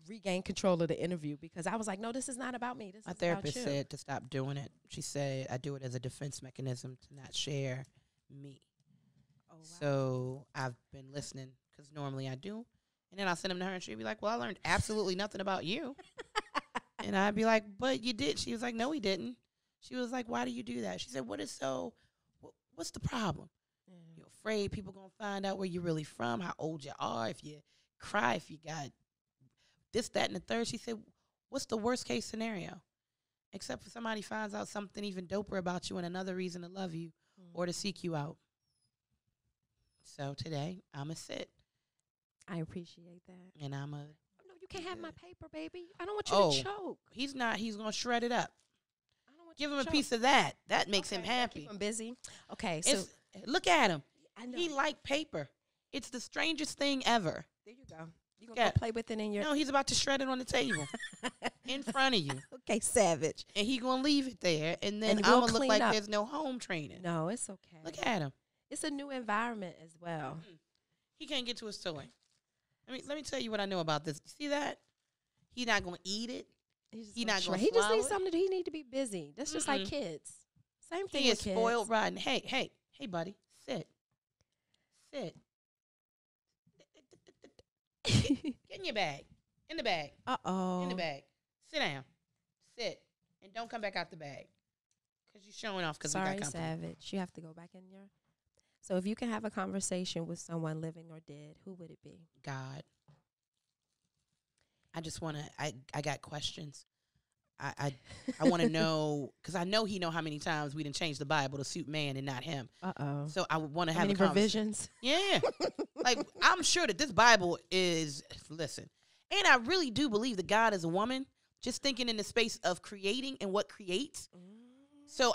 regain control of the interview because I was like, no, this is not about me. This My is therapist about you. said to stop doing it. She said I do it as a defense mechanism to not share me. Oh, wow. So I've been listening because normally I do. And then I'll send them to her and she'll be like, well, I learned absolutely nothing about you. And I'd be like, but you did. She was like, no, he didn't. She was like, why do you do that? She said, what's the problem? Yeah. You're afraid people going to find out where you're really from, how old you are, if you cry, if you got this, that, and the third. She said, what's the worst case scenario? Except for somebody finds out something even doper about you and another reason to love you or to seek you out. So today, I'm a sit. I appreciate that. And I'm a... No, you can't have my paper, baby. I don't want you to choke. He's not. He's going to shred it up. I don't want Give you him a to piece choke. of that. That makes him Okay, happy. Keep him busy. Okay, so Look at him. I know. He liked paper. It's the strangest thing ever. There you go. You gonna Yeah. go play with it in your... No, he's about to shred it on the table in front of you. Okay, Savage. And he going to leave it there. And then And I'm we'll going to look clean like up. there's no home training. No, it's okay. Look at him. It's a new environment as well. He can't get to his toy. Let me tell you what I know about this. See that? He's not going to eat it. He not gonna He just swallow needs it? something. He need to be busy. That's just like kids. Same thing He with is kids. spoiled rotten. Hey, buddy. Sit. Get in your bag. In the bag. Uh-oh. In the bag. Sit down. Sit. And don't come back out the bag. Because you're showing off because we Sorry, got company. Savage. You have to go back in your... So if you can have a conversation with someone living or dead, who would it be? God. I just want to, I got questions. I want to know, because I know he know how many times we done changed the Bible to suit man and not him. Uh-oh. So I would want to have Any a conversation. revisions? Yeah. Like, I'm sure that this Bible is, listen, and I really do believe that God is a woman, just thinking in the space of creating and what creates. So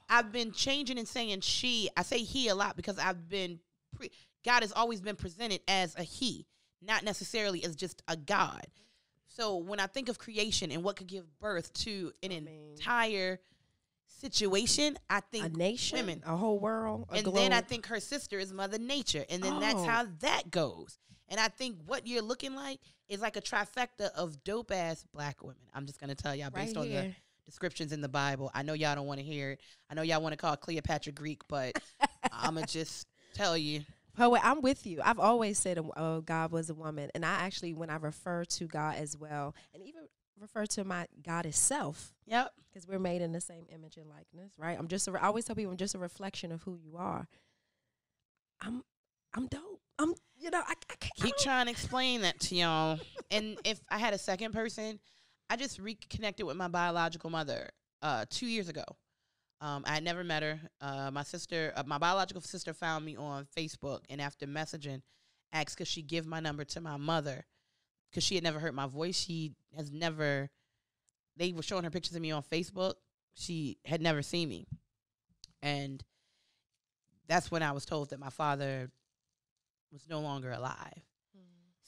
I've been changing and saying she. I say he a lot because God has always been presented as a he, not necessarily as just a God. So when I think of creation and what could give birth to an entire situation, I think a nation, women, a whole world, a and globe. then I think her sister is Mother Nature, and then that's how that goes. And I think what you're looking like is like a trifecta of dope-ass black women. I'm just going to tell y'all based on the descriptions in the Bible. I know y'all don't want to hear it. I know y'all want to call Cleopatra Greek, but I'm going to just tell you. Poet, I'm with you. I've always said God was a woman. And I actually, when I refer to God as well, and even refer to my goddess self. Yep. Because we're made in the same image and likeness, right? I always tell people I'm just a reflection of who you are. I'm dope. I keep trying to explain that to y'all. And if I had a second person, I just reconnected with my biological mother 2 years ago. I had never met her. My biological sister found me on Facebook, and after messaging, asked could she give my number to my mother because she had never heard my voice. They were showing her pictures of me on Facebook. She had never seen me. And that's when I was told that my father was no longer alive.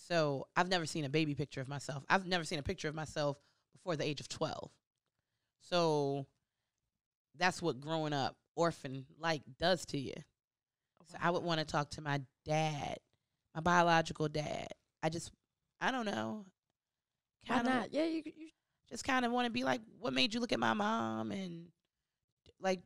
So I've never seen a baby picture of myself. I've never seen a picture of myself before the age of 12. So that's what growing up orphan does to you. So I would want to talk to my dad, my biological dad. I don't know. Why not? Yeah, you just kind of want to be like, what made you look at my mom? And like,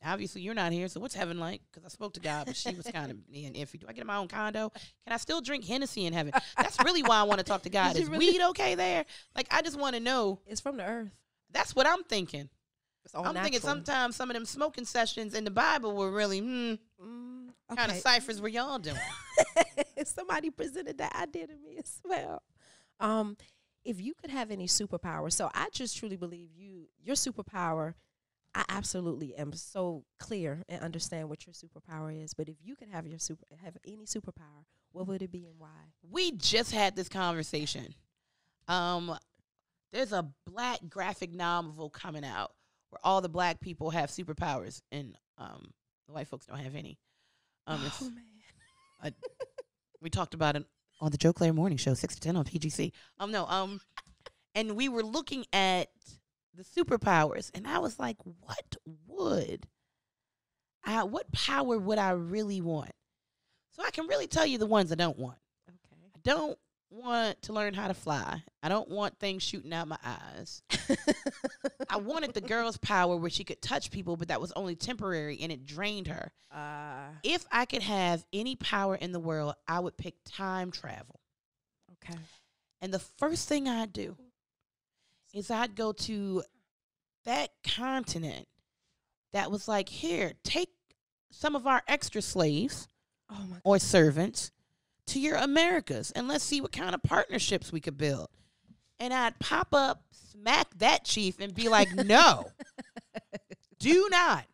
obviously you're not here, so what's heaven like? Because I spoke to God, but she was kind of being iffy. Do I get in my own condo? Can I still drink Hennessy in heaven? That's really why I want to talk to God. Is weed okay there? Like, I just want to know. It's from the earth. That's what I'm thinking. I'm thinking sometimes some of them smoking sessions in the Bible were really, kind of ciphers were y'all doing. Somebody presented that idea to me as well. If you could have any superpower, so I just truly believe your superpower, I absolutely am so clear and understand what your superpower is. But if you could have any superpower, what would it be and why? We just had this conversation. There's a black graphic novel coming out where all the black people have superpowers and the white folks don't have any. Man. We talked about it on the Joe Clair Morning Show, 6 to 10 on PGC. And we were looking at the superpowers, and I was like, what power would I really want? So I can really tell you the ones I don't want. Okay. I don't want to learn how to fly. I don't want things shooting out my eyes. I wanted the girl's power where she could touch people, but that was only temporary, and it drained her. If I could have any power in the world, I would pick time travel. Okay. And the first thing I'd do is I'd go to that continent that was like, here, take some of our extra slaves or servants to your Americas, and let's see what kind of partnerships we could build. And I'd pop up, smack that chief, and be like, no, do not.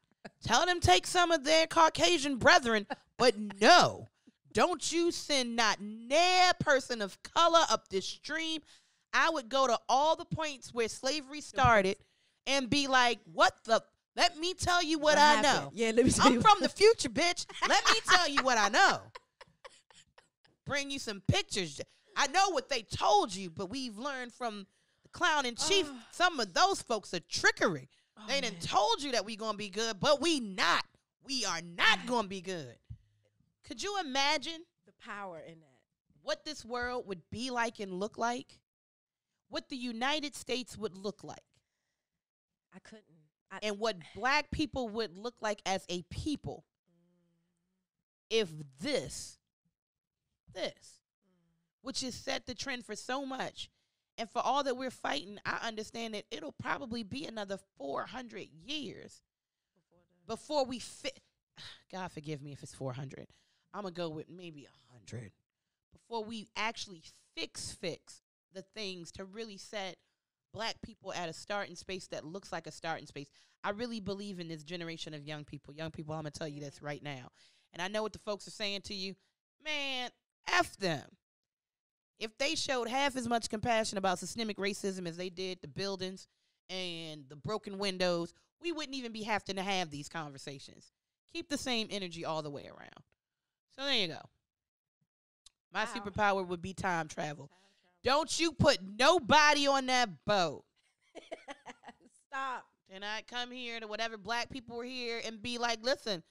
Tell them take some of their Caucasian brethren, but no, don't you send not near person of color up this stream. I would go to all the points where slavery started and be like, let me tell you what I know. Yeah, let me tell you. I'm from the future, bitch. Let me tell you what I know. Bring you some pictures. I know what they told you, but we've learned from the clown in chief, some of those folks are trickery. They done told you that we gonna be good, but we not. We are not gonna be good. Could you imagine the power in that? What this world would be like and look like? What the United States would look like? I couldn't. And what black people would look like as a people if this, which has set the trend for so much, and for all that we're fighting, I understand that it'll probably be another 400 years before we fit. God forgive me if it's 400. I'm going to go with maybe 100 before we actually fix the things to really set black people at a starting space that looks like a starting space. I really believe in this generation of young people. Young people, I'm going to tell you this right now. And I know what the folks are saying to you. Man, F them. If they showed half as much compassion about systemic racism as they did the buildings and the broken windows, we wouldn't even be having to have these conversations. Keep the same energy all the way around. So there you go. My superpower would be time travel. Don't you put nobody on that boat. Stop. And I come here to whatever black people were here and be like, listen,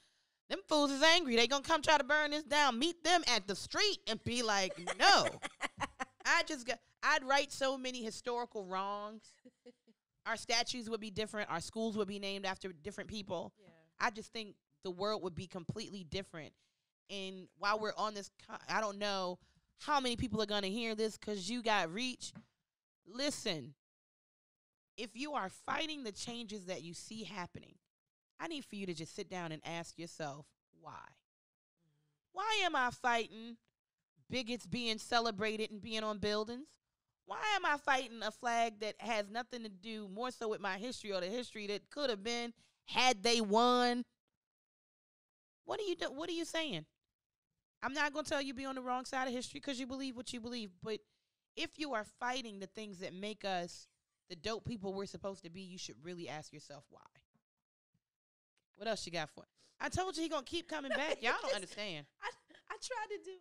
Them fools is angry. They gonna come try to burn this down. Meet them at the street and be like, no. I'd right so many historical wrongs. Our statues would be different. Our schools would be named after different people. Yeah. I just think the world would be completely different. And while we're on this, I don't know how many people are going to hear this because you got reach. Listen, if you are fighting the changes that you see happening, I need for you to just sit down and ask yourself, why? Why am I fighting bigots being celebrated and being on buildings? Why am I fighting a flag that has nothing to do more so with my history or the history that could have been had they won? What are you saying? I'm not going to tell you be on the wrong side of history because you believe what you believe. But if you are fighting the things that make us the dope people we're supposed to be, you should really ask yourself why. What else you got for it? I told you he going to keep coming back. Y'all don't understand. I tried to do,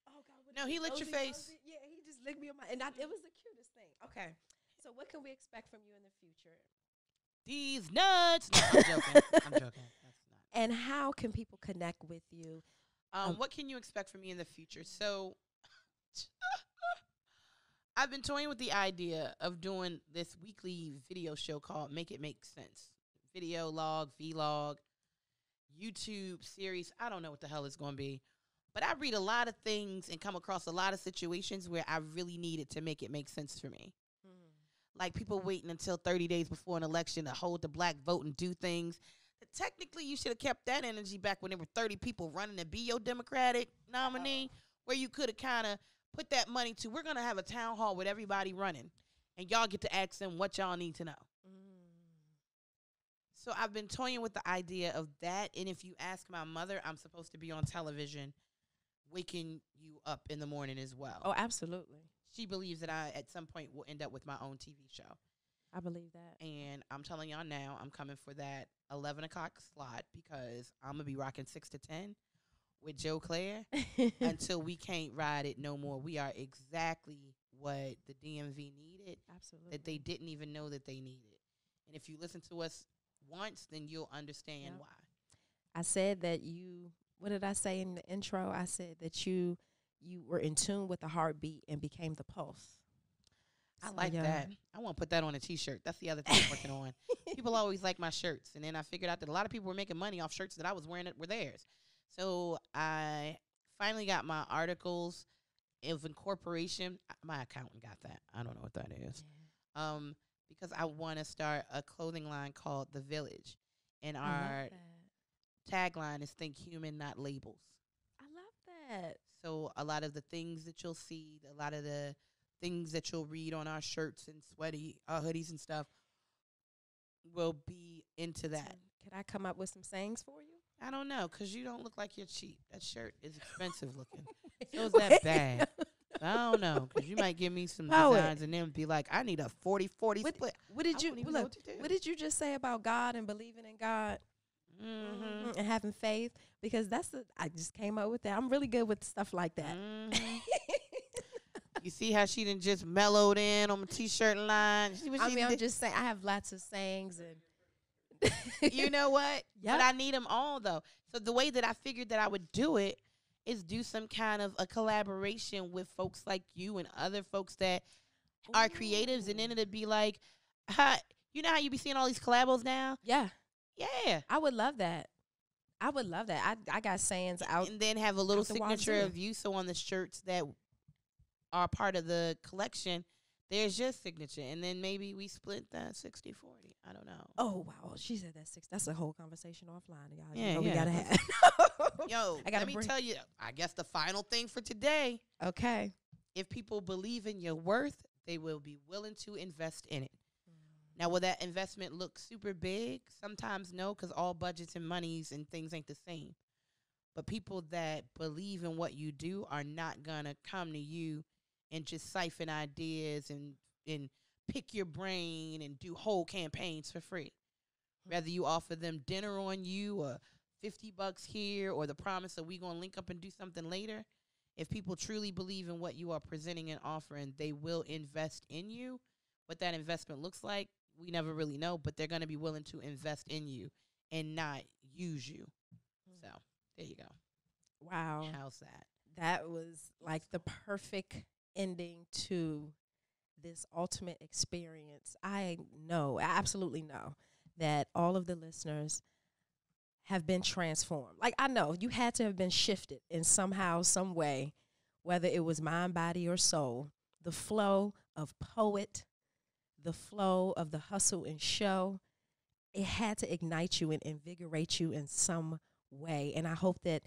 oh, God. No, he licked your face. Yeah, he just licked me on my, and it was the cutest thing. Okay. So what can we expect from you in the future? These nuts. No, I'm joking. I'm joking. That's not. And how can people connect with you? What can you expect from me in the future? So I've been toying with the idea of doing this weekly video show called Make It Make Sense. Video log, vlog, YouTube series. I don't know what the hell it's going to be. But I read a lot of things and come across a lot of situations where I really needed to make it make sense for me. Like people waiting until 30 days before an election to hold the black vote and do things. Technically, you should have kept that energy back when there were 30 people running to be your Democratic nominee, where you could have kind of put that money to, we're going to have a town hall with everybody running, and y'all get to ask them what y'all need to know. So I've been toying with the idea of that, and if you ask my mother, I'm supposed to be on television waking you up in the morning as well. Oh, absolutely. She believes that I, at some point, will end up with my own TV show. I believe that. And I'm telling y'all now, I'm coming for that 11 o'clock slot because I'm going to be rocking 6 to 10 with Joe Clair until we can't ride it no more. We are exactly what the DMV needed. Absolutely. That they didn't even know that they needed. And if you listen to us once, then you'll understand why. I said that what did I say in the intro? I said that you were in tune with the heartbeat and became the pulse. I like that. I want to put that on a T-shirt. That's the other thing I'm working on. People always like my shirts. And then I figured out that a lot of people were making money off shirts that I was wearing that were theirs. So I finally got my articles of incorporation. My accountant got that. I don't know what that is. Yeah. Because I want to start a clothing line called The Village. And our tagline is Think Human, Not Labels. I love that. So a lot of the things that you'll see, a lot of the things that you'll read on our shirts and sweaty hoodies and stuff will be into that. Can I come up with some sayings for you? I don't know, because you don't look like you're cheap. That shirt is expensive looking. So is that bad? I don't know, because you might give me some designs and then be like, I need a 40-40 split. What did you just say about God and believing in God? And having faith? Because I just came up with that. I'm really good with stuff like that. You see how she done just mellowed in on my T-shirt line? I'm just saying, I have lots of sayings. And you know what? Yep. But I need them all, though. So the way that I figured that I would do it is do some kind of a collaboration with folks like you and other folks that are creatives. And then it'd be like, you know how you be seeing all these collabos now? Yeah. Yeah. I would love that. I got sayings out. And then have a little signature of you. So on the shirts that are part of the collection, there's your signature. And then maybe we split that 60-40. I don't know. Oh, wow. She said that's a whole conversation offline, y'all. Yeah, we got to have. Yo, let me tell you, I guess the final thing for today. Okay. If people believe in your worth, they will be willing to invest in it. Now, will that investment look super big? Sometimes no, because all budgets and monies and things ain't the same. But people that believe in what you do are not going to come to you and just siphon ideas and pick your brain and do whole campaigns for free. Whether you offer them dinner on you or $50 here or the promise that we going to link up and do something later, if people truly believe in what you are presenting and offering, they will invest in you. What that investment looks like, we never really know, but they're going to be willing to invest in you and not use you. So there you go. Wow. How's that? That was like the perfect ending to this ultimate experience. I absolutely know that all of the listeners have been transformed. Like, I know you had to have been shifted in somehow, some way, whether it was mind, body, or soul. The flow of Poet, the flow of the hustle and show, it had to ignite you and invigorate you in some way. And I hope that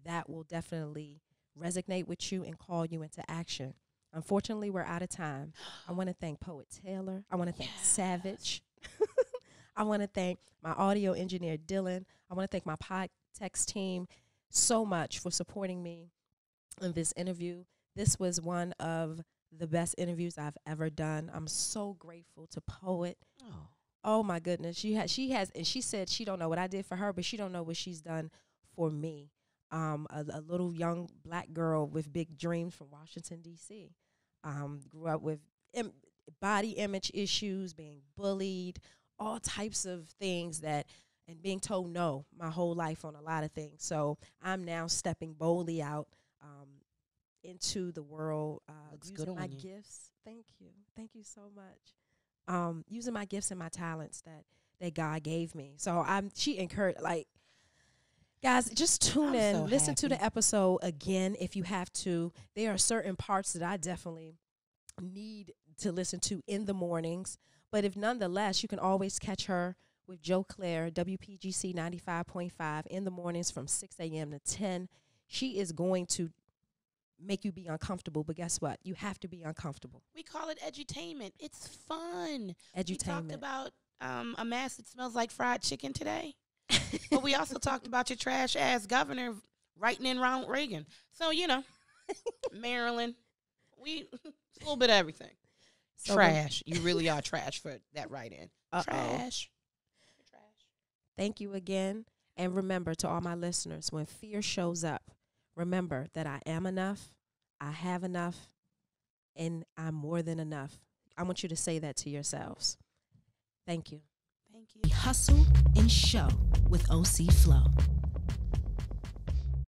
that will definitely resonate with you and call you into action. Unfortunately, we're out of time. I want to thank Poet Taylor. I want to thank Savage. I want to thank my audio engineer, Dylan. I want to thank my podtext team so much for supporting me in this interview. This was one of the best interviews I've ever done. I'm so grateful to Poet. Oh my goodness. She has, and she said she don't know what I did for her, but she don't know what she's done for me. A little young black girl with big dreams from Washington, D.C. Grew up with body image issues, being bullied, all types of things and being told no my whole life on a lot of things. So I'm now stepping boldly out into the world, using my gifts. Thank you so much. Using my gifts and my talents that God gave me. So she encouraged, like, guys, just tune in, so listen to the episode again if you have to. There are certain parts that I definitely need to listen to in the mornings. But if nonetheless, you can always catch her with Joe Clair, WPGC 95.5 in the mornings from 6 a.m. to 10. She is going to make you be uncomfortable, but guess what? You have to be uncomfortable. We call it edutainment. It's fun. Edutainment. We talked about a mask that smells like fried chicken today. But we also talked about your trash-ass governor writing in Ronald Reagan. So, Maryland, it's a little bit of everything. So trash. You really are trash for that write-in. Trash. You're trash. Thank you again. And remember, to all my listeners, when fear shows up, remember that I am enough, I have enough, and I'm more than enough. I want you to say that to yourselves. Thank you. Thank you. Hustle and Show with OC Flow.